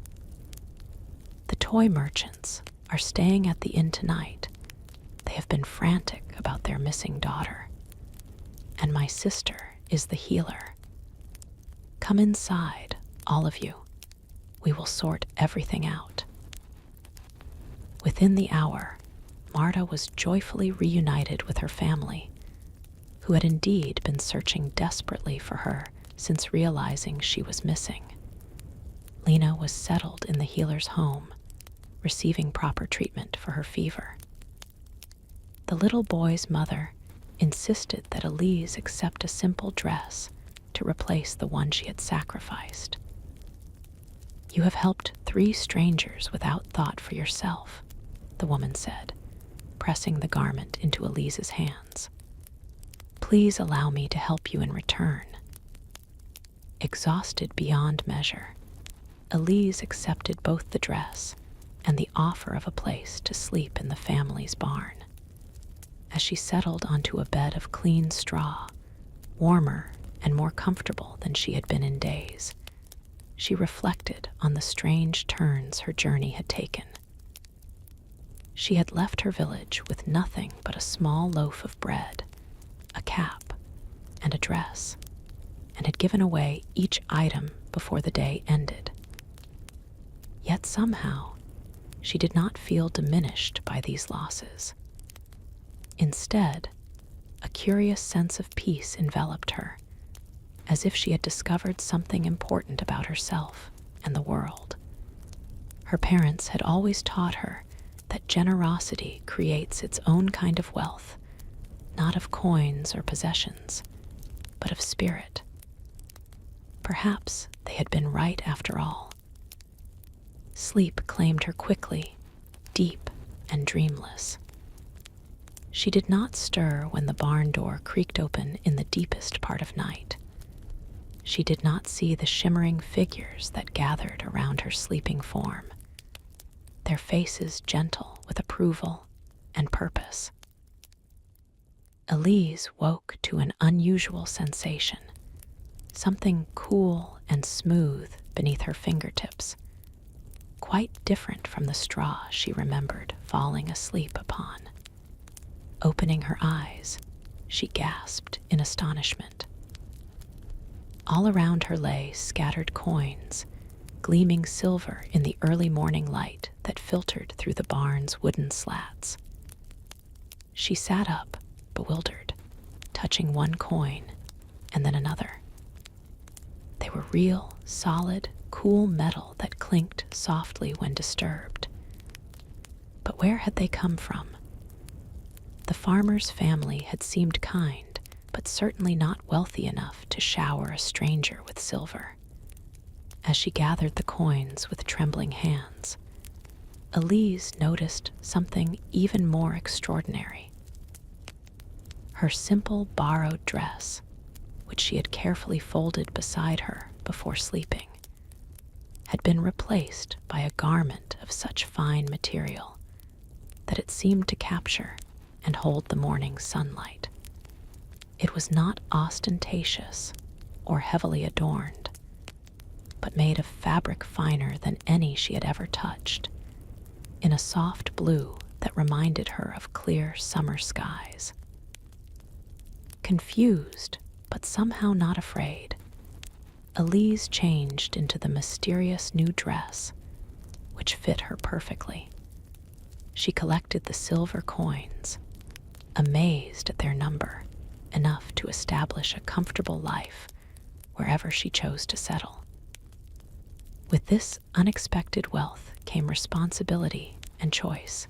"The toy merchants are staying at the inn tonight. They have been frantic about their missing daughter. And my sister is the healer. Come inside, all of you. We will sort everything out." Within the hour, Marta was joyfully reunited with her family, who had indeed been searching desperately for her since realizing she was missing. Lena was settled in the healer's home, receiving proper treatment for her fever. The little boy's mother insisted that Elise accept a simple dress to replace the one she had sacrificed. "You have helped 3 strangers without thought for yourself," the woman said, pressing the garment into Elise's hands. "Please allow me to help you in return." Exhausted beyond measure, Elise accepted both the dress and the offer of a place to sleep in the family's barn. As she settled onto a bed of clean straw, warmer and more comfortable than she had been in days, she reflected on the strange turns her journey had taken. She had left her village with nothing but a small loaf of bread, a cap, and a dress, and had given away each item before the day ended. Yet somehow, she did not feel diminished by these losses. Instead, a curious sense of peace enveloped her, as if she had discovered something important about herself and the world. Her parents had always taught her that generosity creates its own kind of wealth, not of coins or possessions, but of spirit. Perhaps they had been right after all. Sleep claimed her quickly, deep and dreamless. She did not stir when the barn door creaked open in the deepest part of night. She did not see the shimmering figures that gathered around her sleeping form, their faces gentle with approval and purpose. Elise woke to an unusual sensation, something cool and smooth beneath her fingertips, quite different from the straw she remembered falling asleep upon. Opening her eyes, she gasped in astonishment. All around her lay scattered coins, gleaming silver in the early morning light that filtered through the barn's wooden slats. She sat up, bewildered, touching one coin and then another. They were real, solid, cool metal that clinked softly when disturbed. But where had they come from? The farmer's family had seemed kind, but certainly not wealthy enough to shower a stranger with silver. As she gathered the coins with trembling hands, Elise noticed something even more extraordinary. Her simple borrowed dress, which she had carefully folded beside her before sleeping, had been replaced by a garment of such fine material that it seemed to capture and hold the morning sunlight. It was not ostentatious or heavily adorned, but made of fabric finer than any she had ever touched, in a soft blue that reminded her of clear summer skies. Confused, but somehow not afraid, Elise changed into the mysterious new dress, which fit her perfectly. She collected the silver coins, amazed at their number, enough to establish a comfortable life wherever she chose to settle. With this unexpected wealth came responsibility and choice,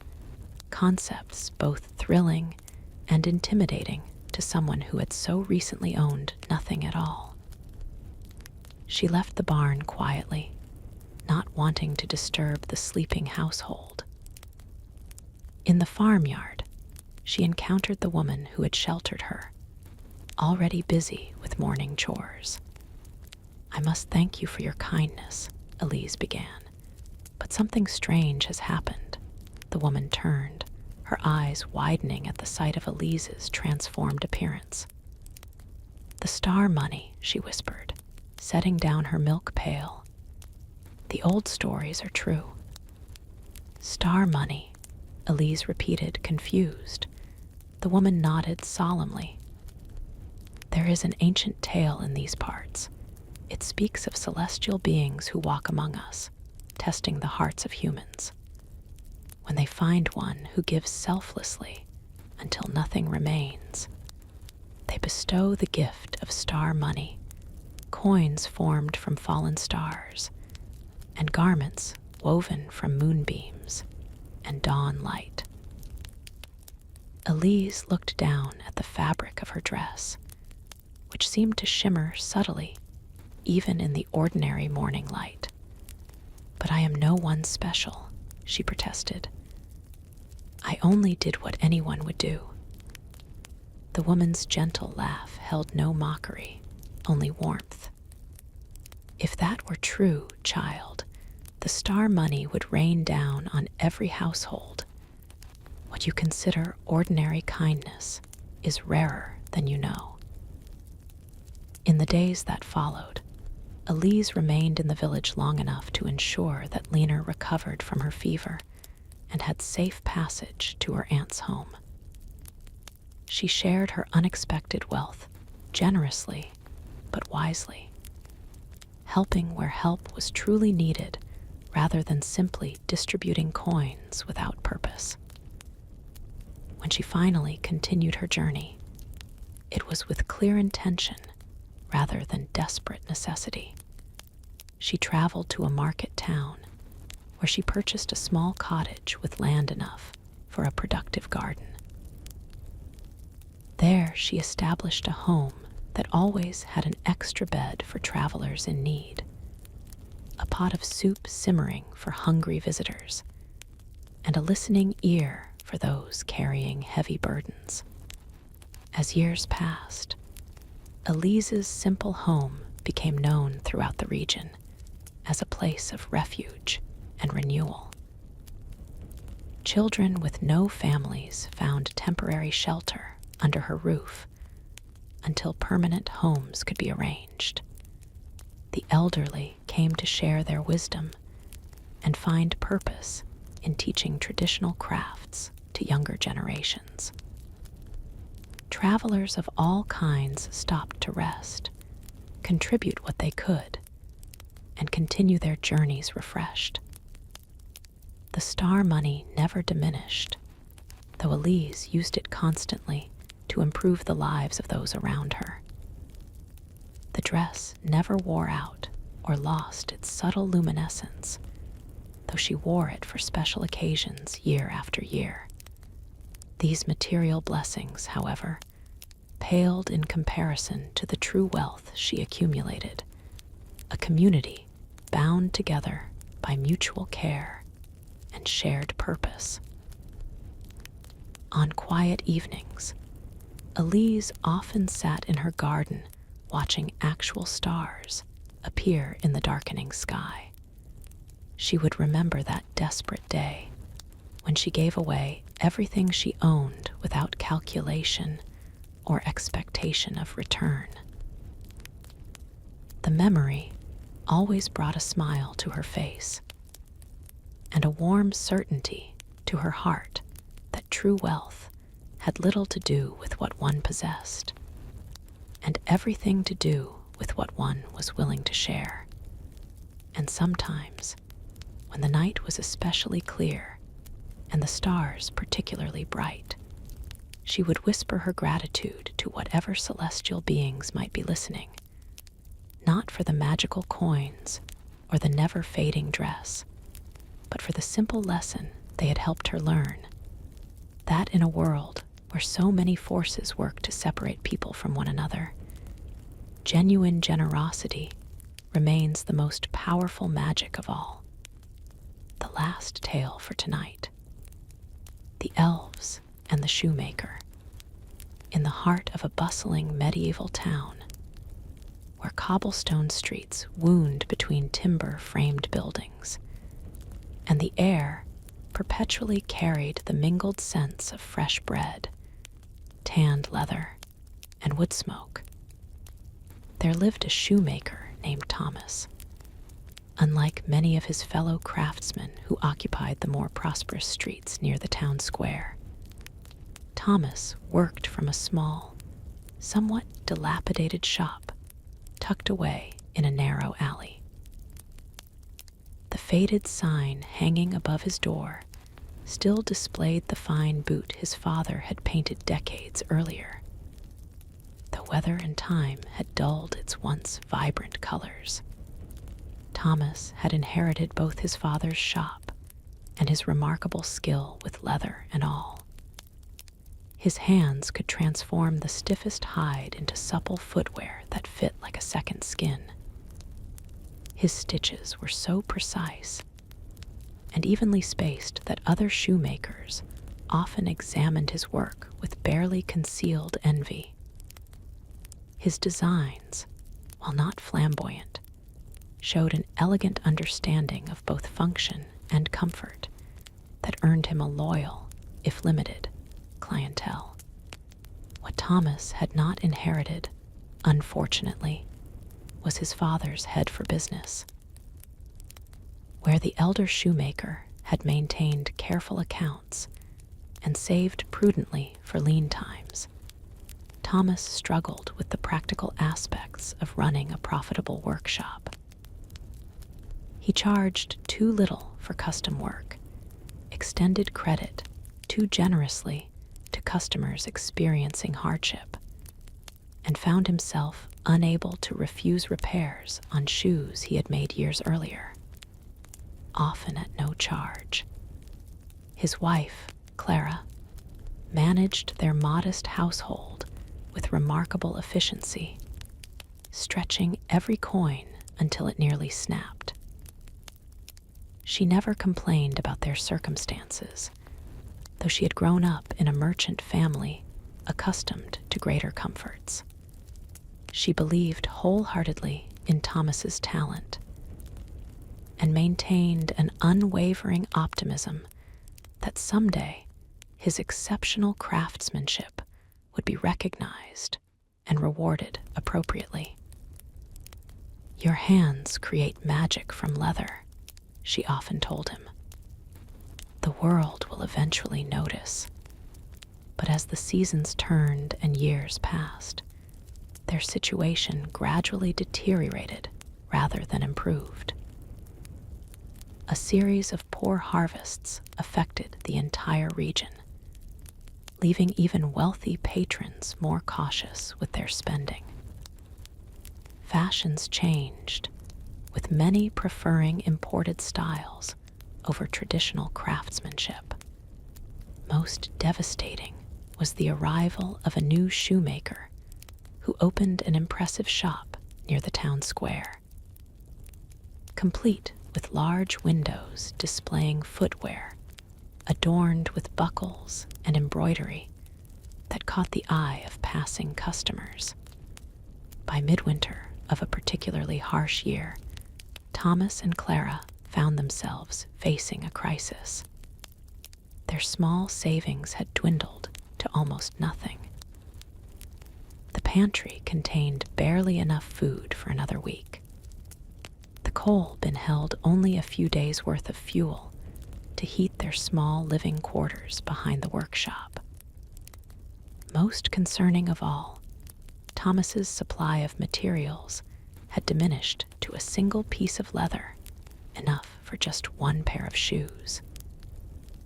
concepts both thrilling and intimidating to someone who had so recently owned nothing at all. She left the barn quietly, not wanting to disturb the sleeping household. In the farmyard, she encountered the woman who had sheltered her, already busy with morning chores. "I must thank you for your kindness," Elise began, "but something strange has happened." The woman turned, her eyes widening at the sight of Elise's transformed appearance. "The star money," she whispered, setting down her milk pail. "The old stories are true." "Star money," Elise repeated, confused. The woman nodded solemnly. "There is an ancient tale in these parts. It speaks of celestial beings who walk among us, testing the hearts of humans. When they find one who gives selflessly until nothing remains, they bestow the gift of star money, coins formed from fallen stars, and garments woven from moonbeams and dawn light." Elise looked down at the fabric of her dress, which seemed to shimmer subtly, even in the ordinary morning light. "But I am no one special," she protested. "I only did what anyone would do." The woman's gentle laugh held no mockery, only warmth. "If that were true, child, the star money would rain down on every household. What you consider ordinary kindness is rarer than you know." In the days that followed, Elise remained in the village long enough to ensure that Lena recovered from her fever and had safe passage to her aunt's home. She shared her unexpected wealth generously but wisely, helping where help was truly needed rather than simply distributing coins without purpose. When she finally continued her journey, it was with clear intention rather than desperate necessity. She traveled to a market town where she purchased a small cottage with land enough for a productive garden. There she established a home that always had an extra bed for travelers in need, a pot of soup simmering for hungry visitors, and a listening ear for those carrying heavy burdens. As years passed, Elise's simple home became known throughout the region as a place of refuge and renewal. Children with no families found temporary shelter under her roof until permanent homes could be arranged. The elderly came to share their wisdom and find purpose in teaching traditional crafts to younger generations. Travelers of all kinds stopped to rest, contribute what they could, and continue their journeys refreshed. The star money never diminished, though Elise used it constantly to improve the lives of those around her. The dress never wore out or lost its subtle luminescence, though she wore it for special occasions year after year. These material blessings, however, paled in comparison to the true wealth she accumulated, a community bound together by mutual care and shared purpose. On quiet evenings, Elise often sat in her garden watching actual stars appear in the darkening sky. She would remember that desperate day when she gave away everything she owned without calculation or expectation of return. The memory always brought a smile to her face and a warm certainty to her heart that true wealth had little to do with what one possessed, and everything to do with what one was willing to share. And sometimes, when the night was especially clear and the stars particularly bright, she would whisper her gratitude to whatever celestial beings might be listening, not for the magical coins or the never-fading dress, but for the simple lesson they had helped her learn, that in a world where so many forces work to separate people from one another, genuine generosity remains the most powerful magic of all. The last tale for tonight: the Elves and the Shoemaker. In the heart of a bustling medieval town, where cobblestone streets wound between timber-framed buildings, and the air perpetually carried the mingled scents of fresh bread, tanned leather, and wood smoke, there lived a shoemaker named Thomas. Unlike many of his fellow craftsmen who occupied the more prosperous streets near the town square, Thomas worked from a small, somewhat dilapidated shop tucked away in a narrow alley. The faded sign hanging above his door still displayed the fine boot his father had painted decades earlier, though weather and time had dulled its once vibrant colors. Thomas had inherited both his father's shop and his remarkable skill with leather and all. His hands could transform the stiffest hide into supple footwear that fit like a second skin. His stitches were so precise and evenly spaced that other shoemakers often examined his work with barely concealed envy. His designs, while not flamboyant, showed an elegant understanding of both function and comfort that earned him a loyal, if limited, clientele. What Thomas had not inherited, unfortunately, was his father's head for business. Where the elder shoemaker had maintained careful accounts and saved prudently for lean times, Thomas struggled with the practical aspects of running a profitable workshop. He charged too little for custom work, extended credit too generously to customers experiencing hardship, and found himself unable to refuse repairs on shoes he had made years earlier, often at no charge. His wife, Clara, managed their modest household with remarkable efficiency, stretching every coin until it nearly snapped. She never complained about their circumstances, though she had grown up in a merchant family accustomed to greater comforts. She believed wholeheartedly in Thomas's talent and maintained an unwavering optimism that someday his exceptional craftsmanship would be recognized and rewarded appropriately. "Your hands create magic from leather," she often told him. "The world will eventually notice." But as the seasons turned and years passed, their situation gradually deteriorated rather than improved. A series of poor harvests affected the entire region, leaving even wealthy patrons more cautious with their spending. Fashions changed, with many preferring imported styles over traditional craftsmanship. Most devastating was the arrival of a new shoemaker who opened an impressive shop near the town square. Complete with large windows displaying footwear adorned with buckles and embroidery that caught the eye of passing customers. By midwinter of a particularly harsh year, Thomas and Clara found themselves facing a crisis. Their small savings had dwindled to almost nothing. The pantry contained barely enough food for another week. The coal bin held only a few days' worth of fuel to heat their small living quarters behind the workshop. Most concerning of all, Thomas's supply of materials had diminished to a single piece of leather, enough for just one pair of shoes.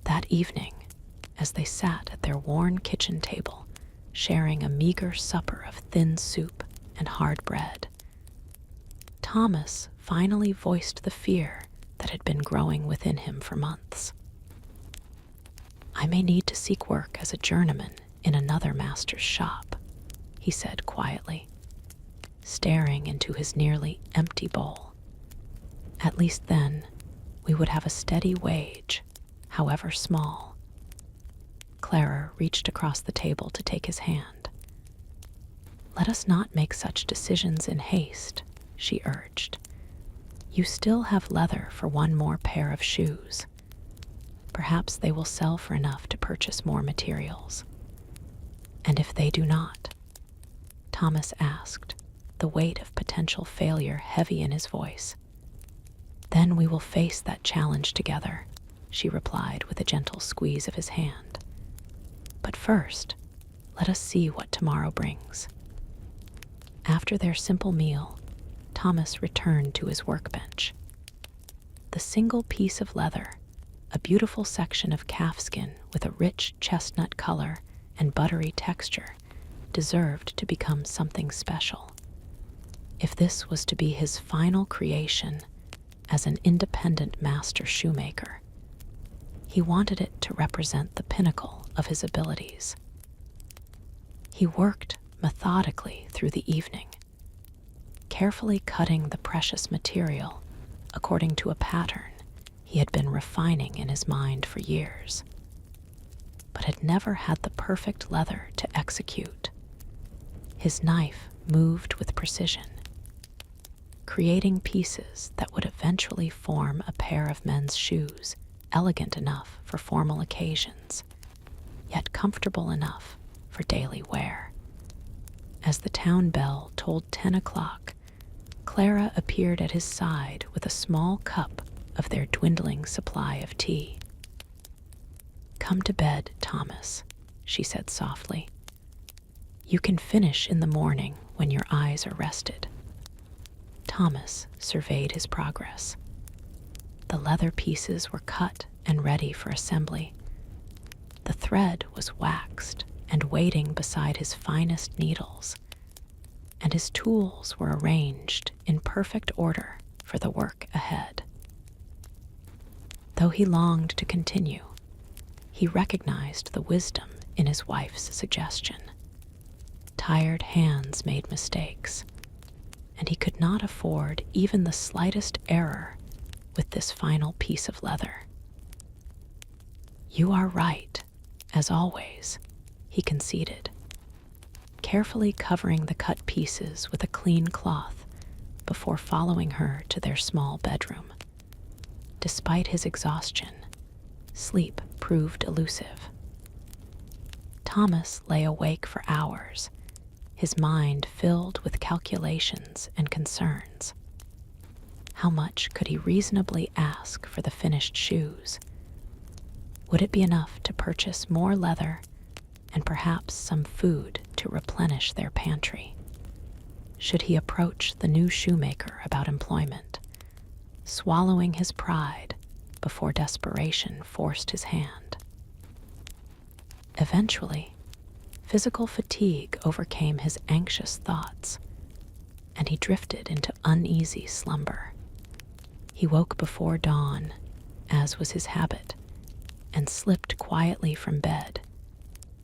That evening, as they sat at their worn kitchen table, sharing a meager supper of thin soup and hard bread, Thomas finally voiced the fear that had been growing within him for months. "I may need to seek work as a journeyman in another master's shop," he said quietly, staring into his nearly empty bowl. "At least then we would have a steady wage, however small." Clara reached across the table to take his hand. "Let us not make such decisions in haste," she urged. "You still have leather for one more pair of shoes. Perhaps they will sell for enough to purchase more materials." "And if they do not?" Thomas asked, the weight of potential failure heavy in his voice. "Then we will face that challenge together," she replied with a gentle squeeze of his hand. "But first, let us see what tomorrow brings." After their simple meal, Thomas returned to his workbench. The single piece of leather, a beautiful section of calfskin with a rich chestnut color and buttery texture, deserved to become something special. If this was to be his final creation as an independent master shoemaker, he wanted it to represent the pinnacle of his abilities. He worked methodically through the evening, carefully cutting the precious material according to a pattern he had been refining in his mind for years, but had never had the perfect leather to execute. His knife moved with precision, creating pieces that would eventually form a pair of men's shoes elegant enough for formal occasions, yet comfortable enough for daily wear. As the town bell tolled 10 o'clock, Clara appeared at his side with a small cup of their dwindling supply of tea. "Come to bed, Thomas," she said softly. "You can finish in the morning when your eyes are rested." Thomas surveyed his progress. The leather pieces were cut and ready for assembly. The thread was waxed and waiting beside his finest needles, and his tools were arranged in perfect order for the work ahead. Though he longed to continue, he recognized the wisdom in his wife's suggestion. Tired hands made mistakes, and he could not afford even the slightest error with this final piece of leather. "You are right, as always," he conceded, carefully covering the cut pieces with a clean cloth before following her to their small bedroom. Despite his exhaustion, sleep proved elusive. Thomas lay awake for hours, his mind filled with calculations and concerns. How much could he reasonably ask for the finished shoes? Would it be enough to purchase more leather and perhaps some food to replenish their pantry? Should he approach the new shoemaker about employment, swallowing his pride before desperation forced his hand? Eventually, physical fatigue overcame his anxious thoughts, and he drifted into uneasy slumber. He woke before dawn, as was his habit, and slipped quietly from bed,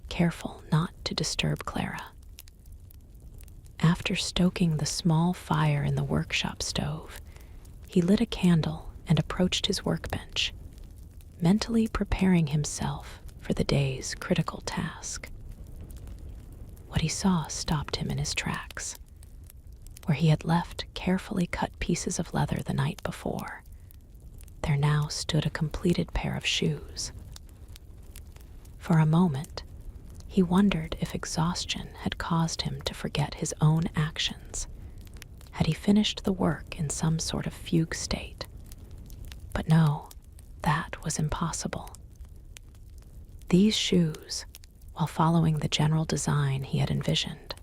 careful not to disturb Clara. After stoking the small fire in the workshop stove, he lit a candle and approached his workbench, mentally preparing himself for the day's critical task. What he saw stopped him in his tracks. Where he had left carefully cut pieces of leather the night before, there now stood a completed pair of shoes. For a moment, he wondered if exhaustion had caused him to forget his own actions. Had he finished the work in some sort of fugue state? But no, that was impossible. These shoes, while following the general design he had envisioned,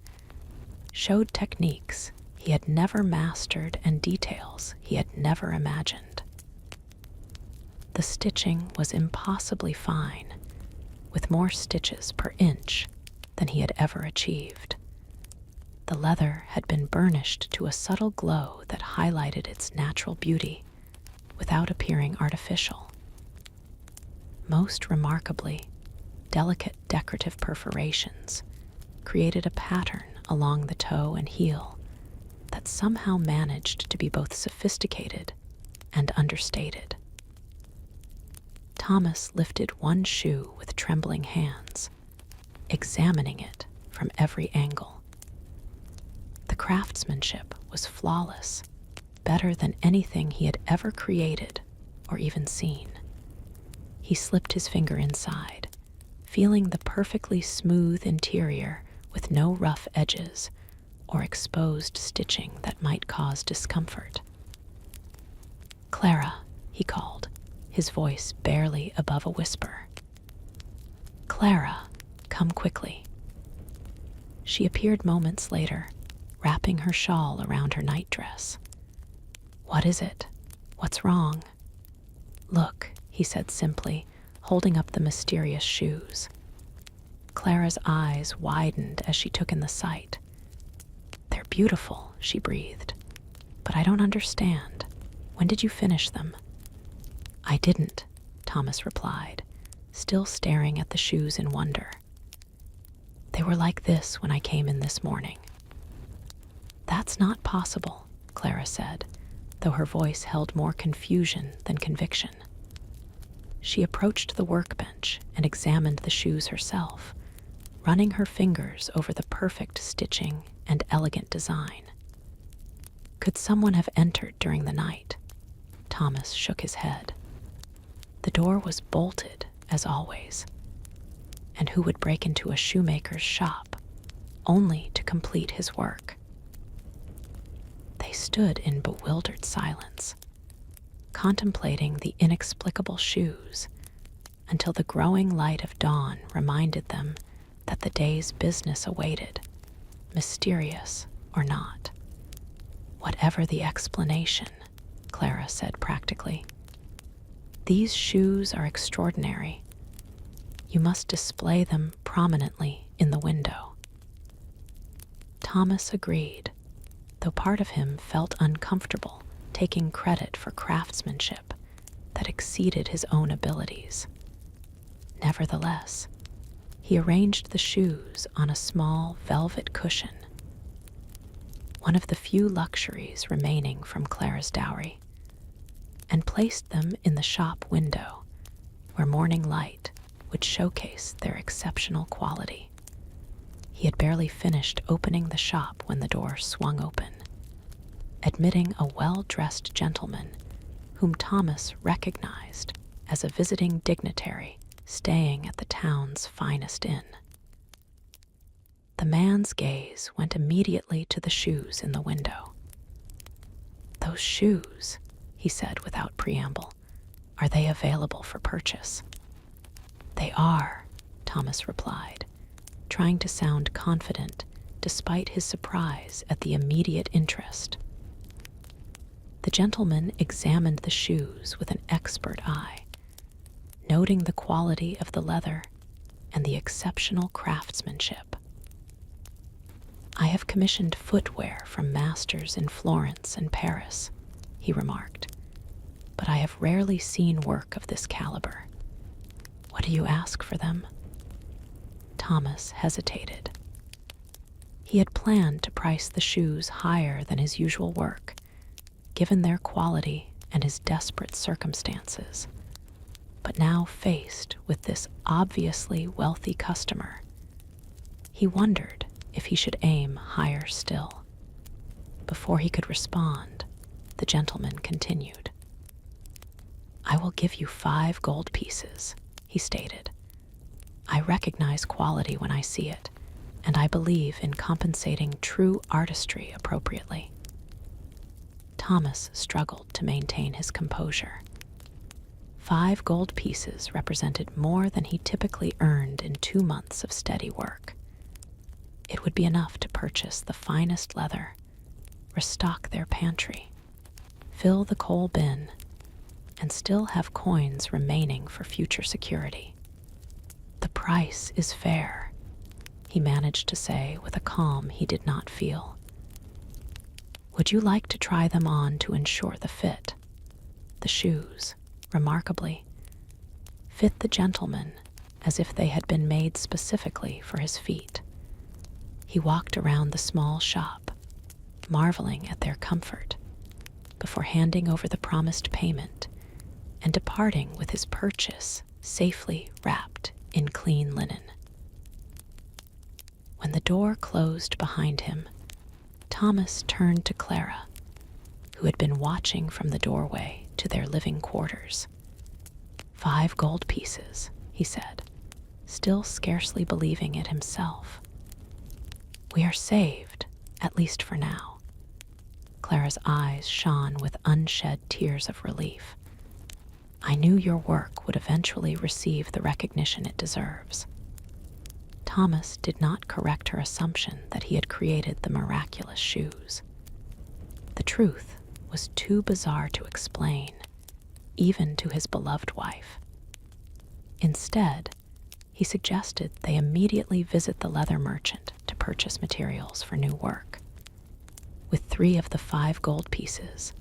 showed techniques he had never mastered and details he had never imagined. The stitching was impossibly fine, with more stitches per inch than he had ever achieved. The leather had been burnished to a subtle glow that highlighted its natural beauty without appearing artificial. Most remarkably, delicate decorative perforations created a pattern along the toe and heel that somehow managed to be both sophisticated and understated. Thomas lifted one shoe with trembling hands, examining it from every angle. The craftsmanship was flawless, better than anything he had ever created or even seen. He slipped his finger inside, feeling the perfectly smooth interior with no rough edges or exposed stitching that might cause discomfort. "Clara," he called, his voice barely above a whisper. "Clara, come quickly." She appeared moments later, wrapping her shawl around her nightdress. "What is it? What's wrong?" "Look," he said simply, holding up the mysterious shoes. Clara's eyes widened as she took in the sight. "They're beautiful," she breathed. "But I don't understand. When did you finish them?" "I didn't," Thomas replied, still staring at the shoes in wonder. "They were like this when I came in this morning." "That's not possible," Clara said, though her voice held more confusion than conviction. She approached the workbench and examined the shoes herself, running her fingers over the perfect stitching and elegant design. Could someone have entered during the night? Thomas shook his head. The door was bolted, as always. And who would break into a shoemaker's shop, only to complete his work? They stood in bewildered silence, contemplating the inexplicable shoes, until the growing light of dawn reminded them that the day's business awaited, mysterious or not. "Whatever the explanation," Clara said practically, "these shoes are extraordinary. You must display them prominently in the window." Thomas agreed, though part of him felt uncomfortable taking credit for craftsmanship that exceeded his own abilities. Nevertheless, he arranged the shoes on a small velvet cushion, one of the few luxuries remaining from Clara's dowry, and placed them in the shop window, where morning light would showcase their exceptional quality. He had barely finished opening the shop when the door swung open, admitting a well-dressed gentleman whom Thomas recognized as a visiting dignitary staying at the town's finest inn. The man's gaze went immediately to the shoes in the window. "Those shoes," he said without preamble, "are they available for purchase?" "They are," Thomas replied, trying to sound confident despite his surprise at the immediate interest. The gentleman examined the shoes with an expert eye, noting the quality of the leather and the exceptional craftsmanship. "I have commissioned footwear from masters in Florence and Paris," he remarked, "but I have rarely seen work of this caliber. What do you ask for them?" Thomas hesitated. He had planned to price the shoes higher than his usual work, given their quality and his desperate circumstances. But now faced with this obviously wealthy customer, he wondered if he should aim higher still. Before he could respond, the gentleman continued. "I will give you 5 gold pieces," he stated. "I recognize quality when I see it, and I believe in compensating true artistry appropriately." Thomas struggled to maintain his composure. 5 gold pieces represented more than he typically earned in 2 months of steady work. It would be enough to purchase the finest leather, restock their pantry, fill the coal bin, and still have coins remaining for future security. "The price is fair," he managed to say with a calm he did not feel. "Would you like to try them on to ensure the fit?" The shoes, remarkably, fit the gentleman as if they had been made specifically for his feet. He walked around the small shop, marveling at their comfort, before handing over the promised payment and departing with his purchase safely wrapped in clean linen. When the door closed behind him, Thomas turned to Clara, who had been watching from the doorway to their living quarters. 5 gold pieces, he said, still scarcely believing it himself. "We are saved, at least for now." Clara's eyes shone with unshed tears of relief. "I knew your work would eventually receive the recognition it deserves." Thomas did not correct her assumption that he had created the miraculous shoes. The truth was too bizarre to explain, even to his beloved wife. Instead, he suggested they immediately visit the leather merchant to purchase materials for new work. With 3 of the 5 gold pieces,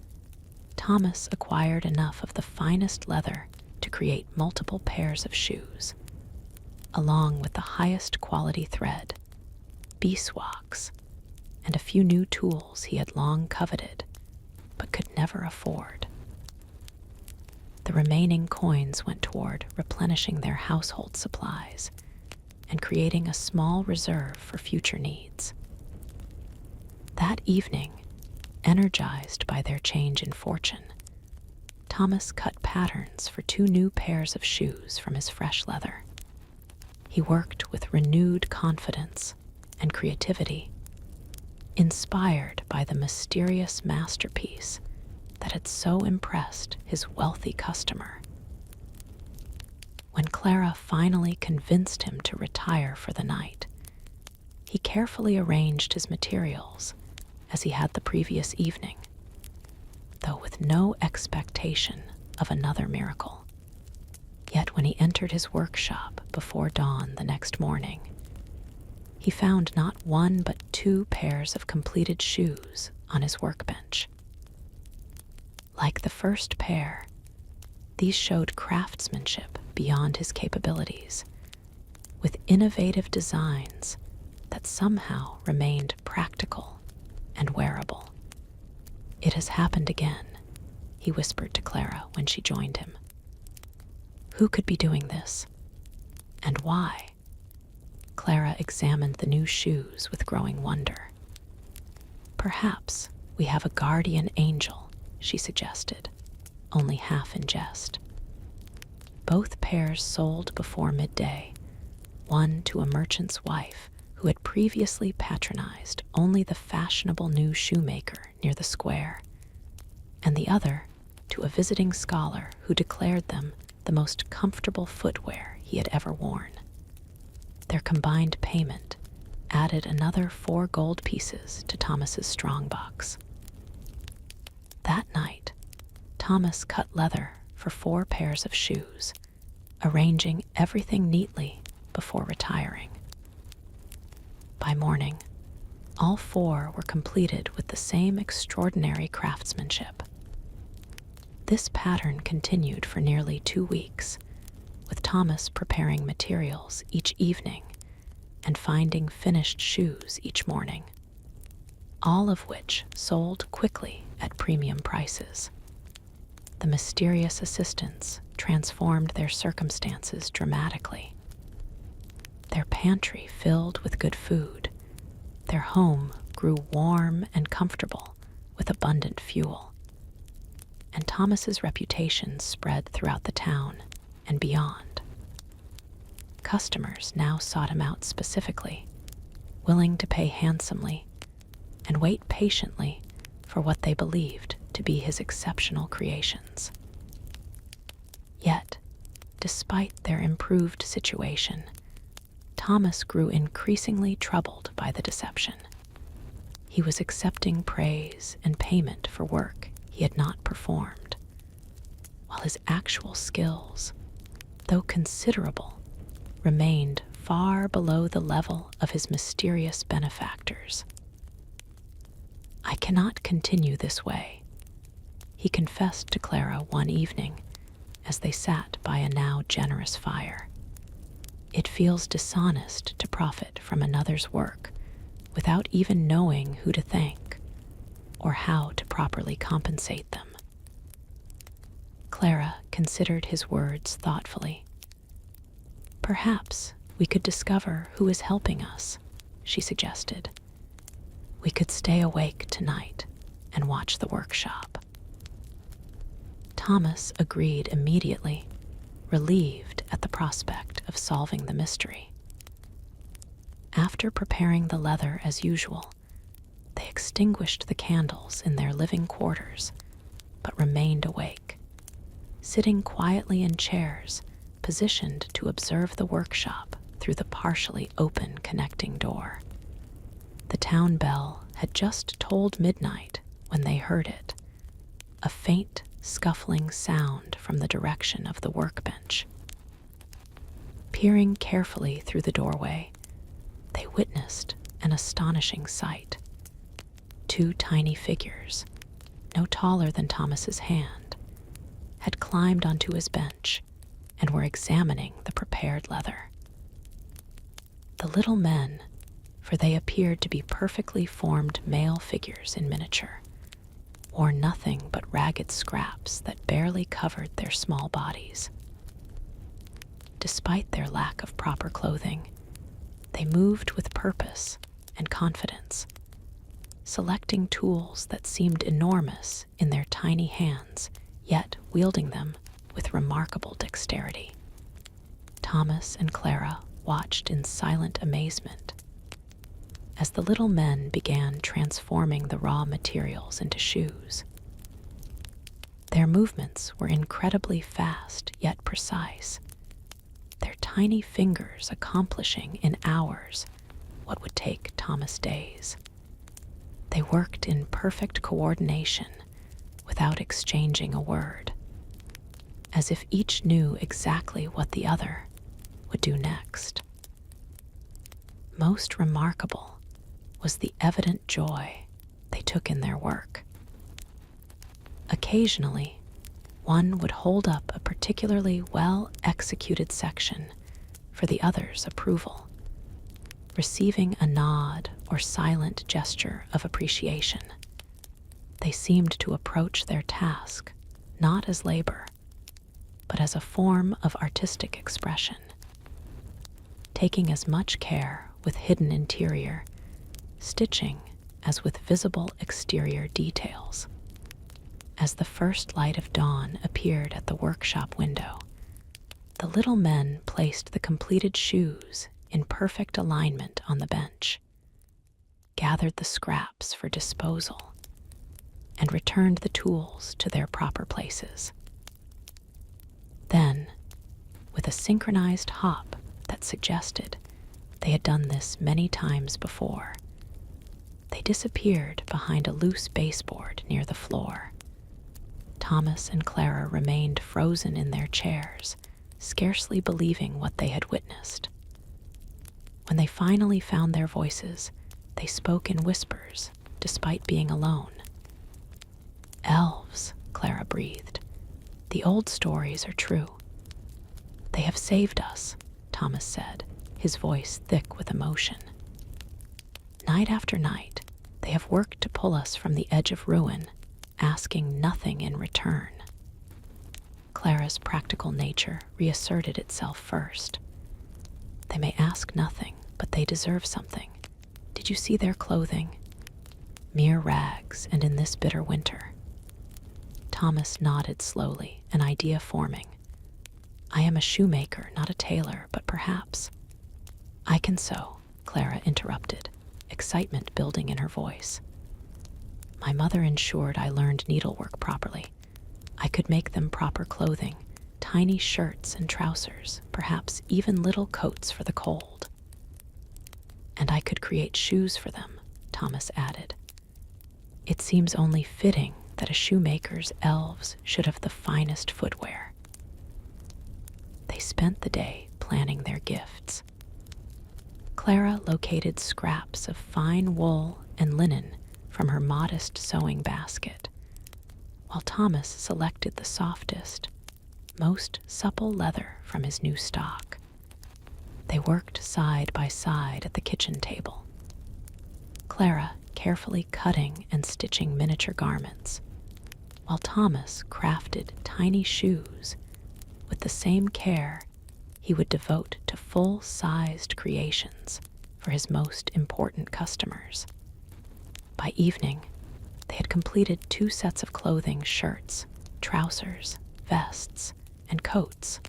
Thomas acquired enough of the finest leather to create multiple pairs of shoes, along with the highest quality thread, beeswax, and a few new tools he had long coveted but could never afford. The remaining coins went toward replenishing their household supplies and creating a small reserve for future needs. That evening, energized by their change in fortune, Thomas cut patterns for 2 new pairs of shoes from his fresh leather. He worked with renewed confidence and creativity, inspired by the mysterious masterpiece that had so impressed his wealthy customer. When Clara finally convinced him to retire for the night, he carefully arranged his materials as he had the previous evening, though with no expectation of another miracle. Yet when he entered his workshop before dawn the next morning, he found not 1 but 2 pairs of completed shoes on his workbench. Like the first pair, these showed craftsmanship beyond his capabilities, with innovative designs that somehow remained practical and wearable. "It has happened again," he whispered to Clara when she joined him. "Who could be doing this? And why?" Clara examined the new shoes with growing wonder. "Perhaps we have a guardian angel," she suggested, only half in jest. Both pairs sold before midday, one to a merchant's wife who had previously patronized only the fashionable new shoemaker near the square, and the other to a visiting scholar who declared them the most comfortable footwear he had ever worn. Their combined payment added another 4 gold pieces to Thomas's strongbox. That night, Thomas cut leather for 4 pairs of shoes, arranging everything neatly before retiring. By morning, all 4 were completed with the same extraordinary craftsmanship. This pattern continued for nearly 2 weeks, with Thomas preparing materials each evening and finding finished shoes each morning, all of which sold quickly at premium prices. The mysterious assistants transformed their circumstances dramatically. Their pantry filled with good food, their home grew warm and comfortable with abundant fuel, and Thomas's reputation spread throughout the town and beyond. Customers now sought him out specifically, willing to pay handsomely and wait patiently for what they believed to be his exceptional creations. Yet, despite their improved situation, Thomas grew increasingly troubled by the deception. He was accepting praise and payment for work he had not performed, while his actual skills, though considerable, remained far below the level of his mysterious benefactors. "I cannot continue this way," he confessed to Clara one evening as they sat by a now generous fire. "It feels dishonest to profit from another's work without even knowing who to thank or how to properly compensate them." Clara considered his words thoughtfully. "Perhaps we could discover who is helping us," she suggested. "We could stay awake tonight and watch the workshop." Thomas agreed immediately, relieved at the prospect of solving the mystery. After preparing the leather as usual, they extinguished the candles in their living quarters, but remained awake, sitting quietly in chairs positioned to observe the workshop through the partially open connecting door. The town bell had just tolled midnight when they heard it, a faint, scuffling sound from the direction of the workbench. Peering carefully through the doorway, they witnessed an astonishing sight. 2 tiny figures, no taller than Thomas's hand, had climbed onto his bench and were examining the prepared leather. The little men, for they appeared to be perfectly formed male figures in miniature, wore nothing but ragged scraps that barely covered their small bodies. Despite their lack of proper clothing, they moved with purpose and confidence, selecting tools that seemed enormous in their tiny hands, yet wielding them with remarkable dexterity. Thomas and Clara watched in silent amazement as the little men began transforming the raw materials into shoes. Their movements were incredibly fast yet precise, their tiny fingers accomplishing in hours what would take Thomas days. They worked in perfect coordination without exchanging a word, as if each knew exactly what the other would do next. Most remarkable was the evident joy they took in their work. Occasionally, one would hold up a particularly well-executed section for the other's approval, receiving a nod or silent gesture of appreciation. They seemed to approach their task not as labor, but as a form of artistic expression, taking as much care with hidden interior, stitching as with visible exterior details. As the first light of dawn appeared at the workshop window, The little men placed the completed shoes in perfect alignment on the bench, gathered the scraps for disposal, and returned the tools to their proper places. Then, with a synchronized hop that suggested they had done this many times before, they disappeared behind a loose baseboard near the floor. Thomas and Clara remained frozen in their chairs, scarcely believing what they had witnessed. When they finally found their voices, they spoke in whispers, despite being alone. "Elves," Clara breathed. "The old stories are true." "They have saved us," Thomas said, his voice thick with emotion. "Night after night, they have worked to pull us from the edge of ruin, asking nothing in return." Clara's practical nature reasserted itself first. "They may ask nothing, but they deserve something. Did you see their clothing? Mere rags, and in this bitter winter." Thomas nodded slowly, an idea forming. "I am a shoemaker, not a tailor, but perhaps—" "I can sew," Clara interrupted, excitement building in her voice. "My mother ensured I learned needlework properly. I could make them proper clothing, tiny shirts and trousers, perhaps even little coats for the cold. And I could create shoes for them," Thomas added. "It seems only fitting that a shoemaker's elves should have the finest footwear." They spent the day planning their gifts. Clara located scraps of fine wool and linen from her modest sewing basket, while Thomas selected the softest, most supple leather from his new stock. They worked side by side at the kitchen table, Clara carefully cutting and stitching miniature garments, while Thomas crafted tiny shoes with the same care he would devote to full-sized creations for his most important customers. By evening, they had completed 2 sets of clothing: shirts, trousers, vests, and coats,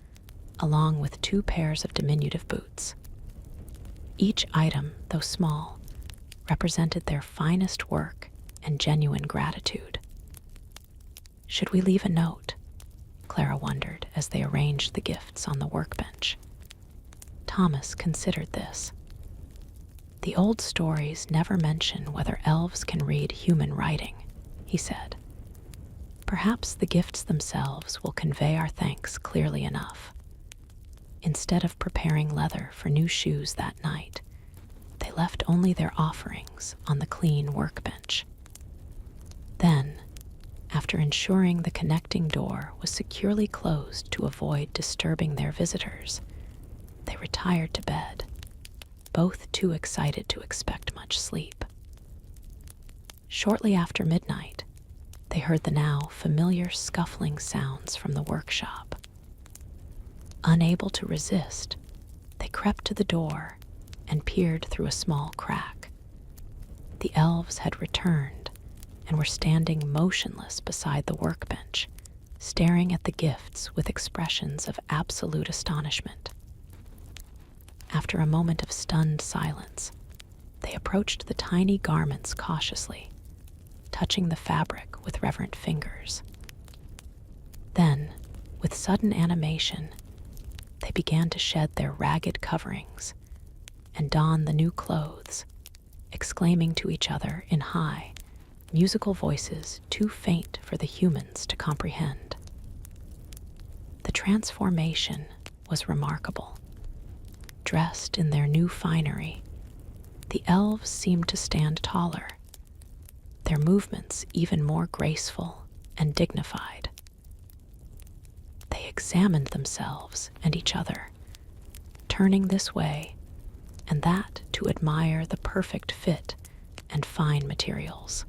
along with 2 pairs of diminutive boots. Each item, though small, represented their finest work and genuine gratitude. Should we leave a note? Clara wondered as they arranged the gifts on the workbench. Thomas considered this. "The old stories never mention whether elves can read human writing," he said. "Perhaps the gifts themselves will convey our thanks clearly enough." Instead of preparing leather for new shoes that night, they left only their offerings on the clean workbench. Then, after ensuring the connecting door was securely closed to avoid disturbing their visitors, they retired to bed, both too excited to expect much sleep. Shortly after midnight, they heard the now familiar scuffling sounds from the workshop. Unable to resist, they crept to the door and peered through a small crack. The elves had returned and were standing motionless beside the workbench, staring at the gifts with expressions of absolute astonishment. After a moment of stunned silence, they approached the tiny garments cautiously, touching the fabric with reverent fingers. Then, with sudden animation, they began to shed their ragged coverings and don the new clothes, exclaiming to each other in high, musical voices too faint for the humans to comprehend. The transformation was remarkable. Dressed in their new finery, the elves seemed to stand taller, their movements even more graceful and dignified. They examined themselves and each other, turning this way and that to admire the perfect fit and fine materials.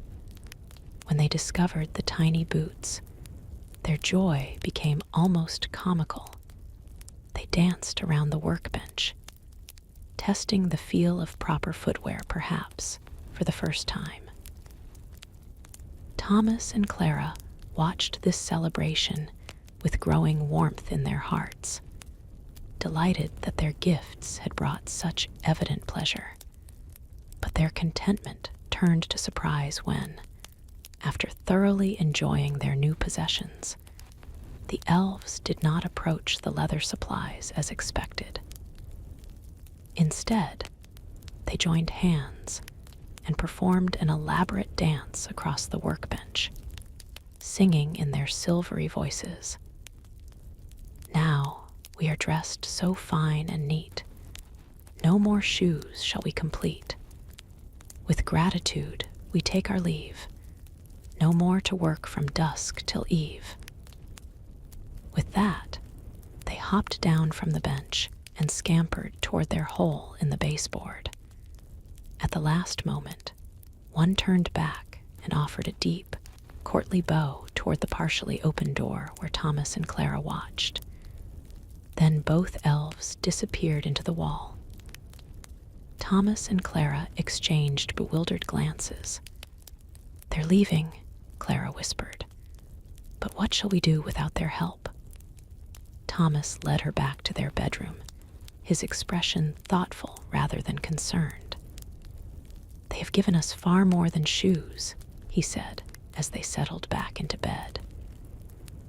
When they discovered the tiny boots, their joy became almost comical. They danced around the workbench, testing the feel of proper footwear, perhaps, for the first time. Thomas and Clara watched this celebration with growing warmth in their hearts, delighted that their gifts had brought such evident pleasure. But their contentment turned to surprise when, after thoroughly enjoying their new possessions, the elves did not approach the leather supplies as expected. Instead, they joined hands and performed an elaborate dance across the workbench, singing in their silvery voices. "Now we are dressed so fine and neat, no more shoes shall we complete. With gratitude we take our leave, no more to work from dusk till eve." With that, they hopped down from the bench and scampered toward their hole in the baseboard. At the last moment, one turned back and offered a deep, courtly bow toward the partially open door where Thomas and Clara watched. Then both elves disappeared into the wall. Thomas and Clara exchanged bewildered glances. "They're leaving," Clara whispered. "But what shall we do without their help?" Thomas led her back to their bedroom, his expression thoughtful rather than concerned. "They have given us far more than shoes," he said as they settled back into bed.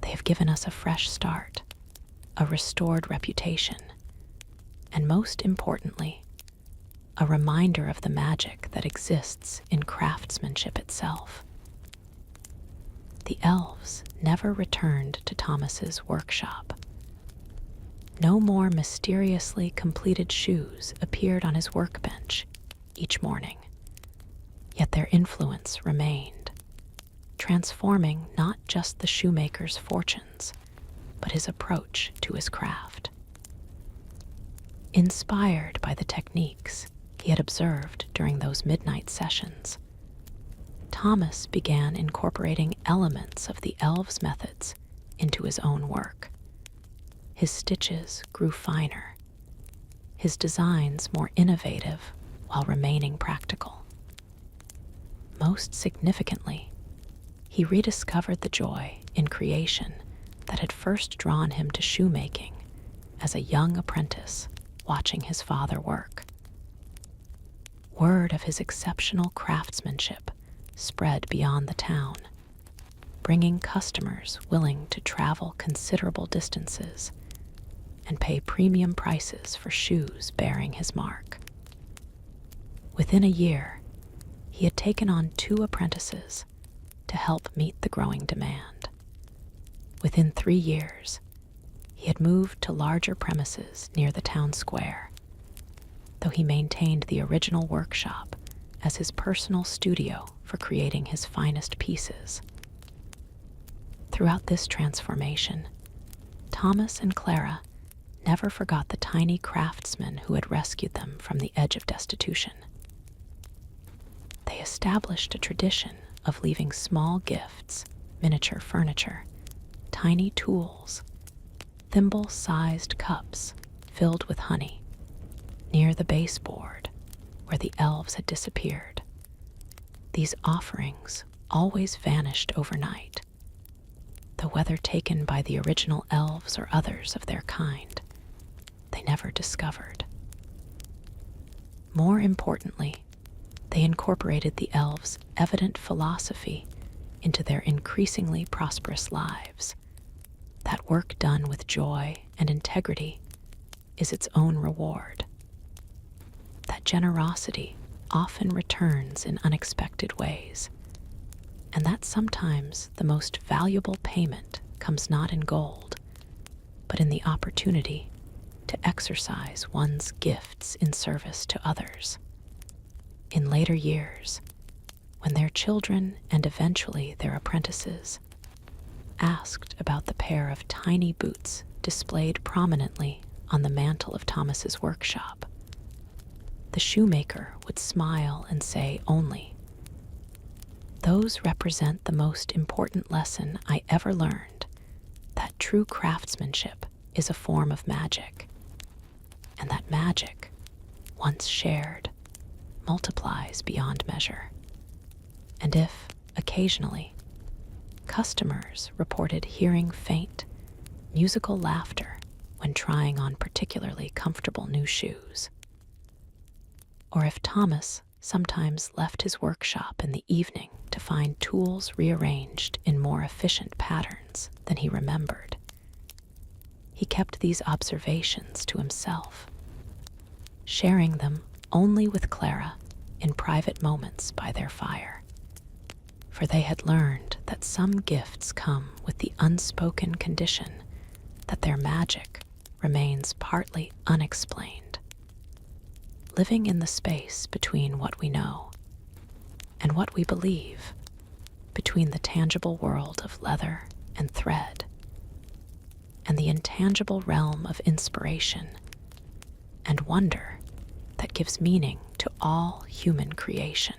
"They have given us a fresh start, a restored reputation, and most importantly, a reminder of the magic that exists in craftsmanship itself." The elves never returned to Thomas's workshop. No more mysteriously completed shoes appeared on his workbench each morning, yet their influence remained, transforming not just the shoemaker's fortunes, but his approach to his craft. Inspired by the techniques he had observed during those midnight sessions, Thomas began incorporating elements of the elves' methods into his own work. His stitches grew finer, his designs more innovative while remaining practical. Most significantly, he rediscovered the joy in creation that had first drawn him to shoemaking as a young apprentice watching his father work. Word of his exceptional craftsmanship spread beyond the town, bringing customers willing to travel considerable distances and pay premium prices for shoes bearing his mark. Within a year, he had taken on 2 apprentices to help meet the growing demand. Within 3 years, he had moved to larger premises near the town square, though he maintained the original workshop as his personal studio for creating his finest pieces. Throughout this transformation, Thomas and Clara never forgot the tiny craftsman who had rescued them from the edge of destitution. They established a tradition of leaving small gifts, miniature furniture, tiny tools, thimble-sized cups filled with honey, near the baseboard where the elves had disappeared. These offerings always vanished overnight, though whether taken by the original elves or others of their kind, they never discovered. More importantly, they incorporated the elves' evident philosophy into their increasingly prosperous lives, that work done with joy and integrity is its own reward, that generosity often returns in unexpected ways, and that sometimes the most valuable payment comes not in gold, but in the opportunity to exercise one's gifts in service to others. In later years, when their children and eventually their apprentices asked about the pair of tiny boots displayed prominently on the mantel of Thomas's workshop, the shoemaker would smile and say only, "Those represent the most important lesson I ever learned, that true craftsmanship is a form of magic, and that magic, once shared, multiplies beyond measure." And if, occasionally, customers reported hearing faint, musical laughter when trying on particularly comfortable new shoes. Or if Thomas sometimes left his workshop in the evening to find tools rearranged in more efficient patterns than he remembered. He kept these observations to himself, sharing them only with Clara in private moments by their fire. For they had learned that some gifts come with the unspoken condition that their magic remains partly unexplained, living in the space between what we know and what we believe, between the tangible world of leather and thread and the intangible realm of inspiration and wonder that gives meaning to all human creation.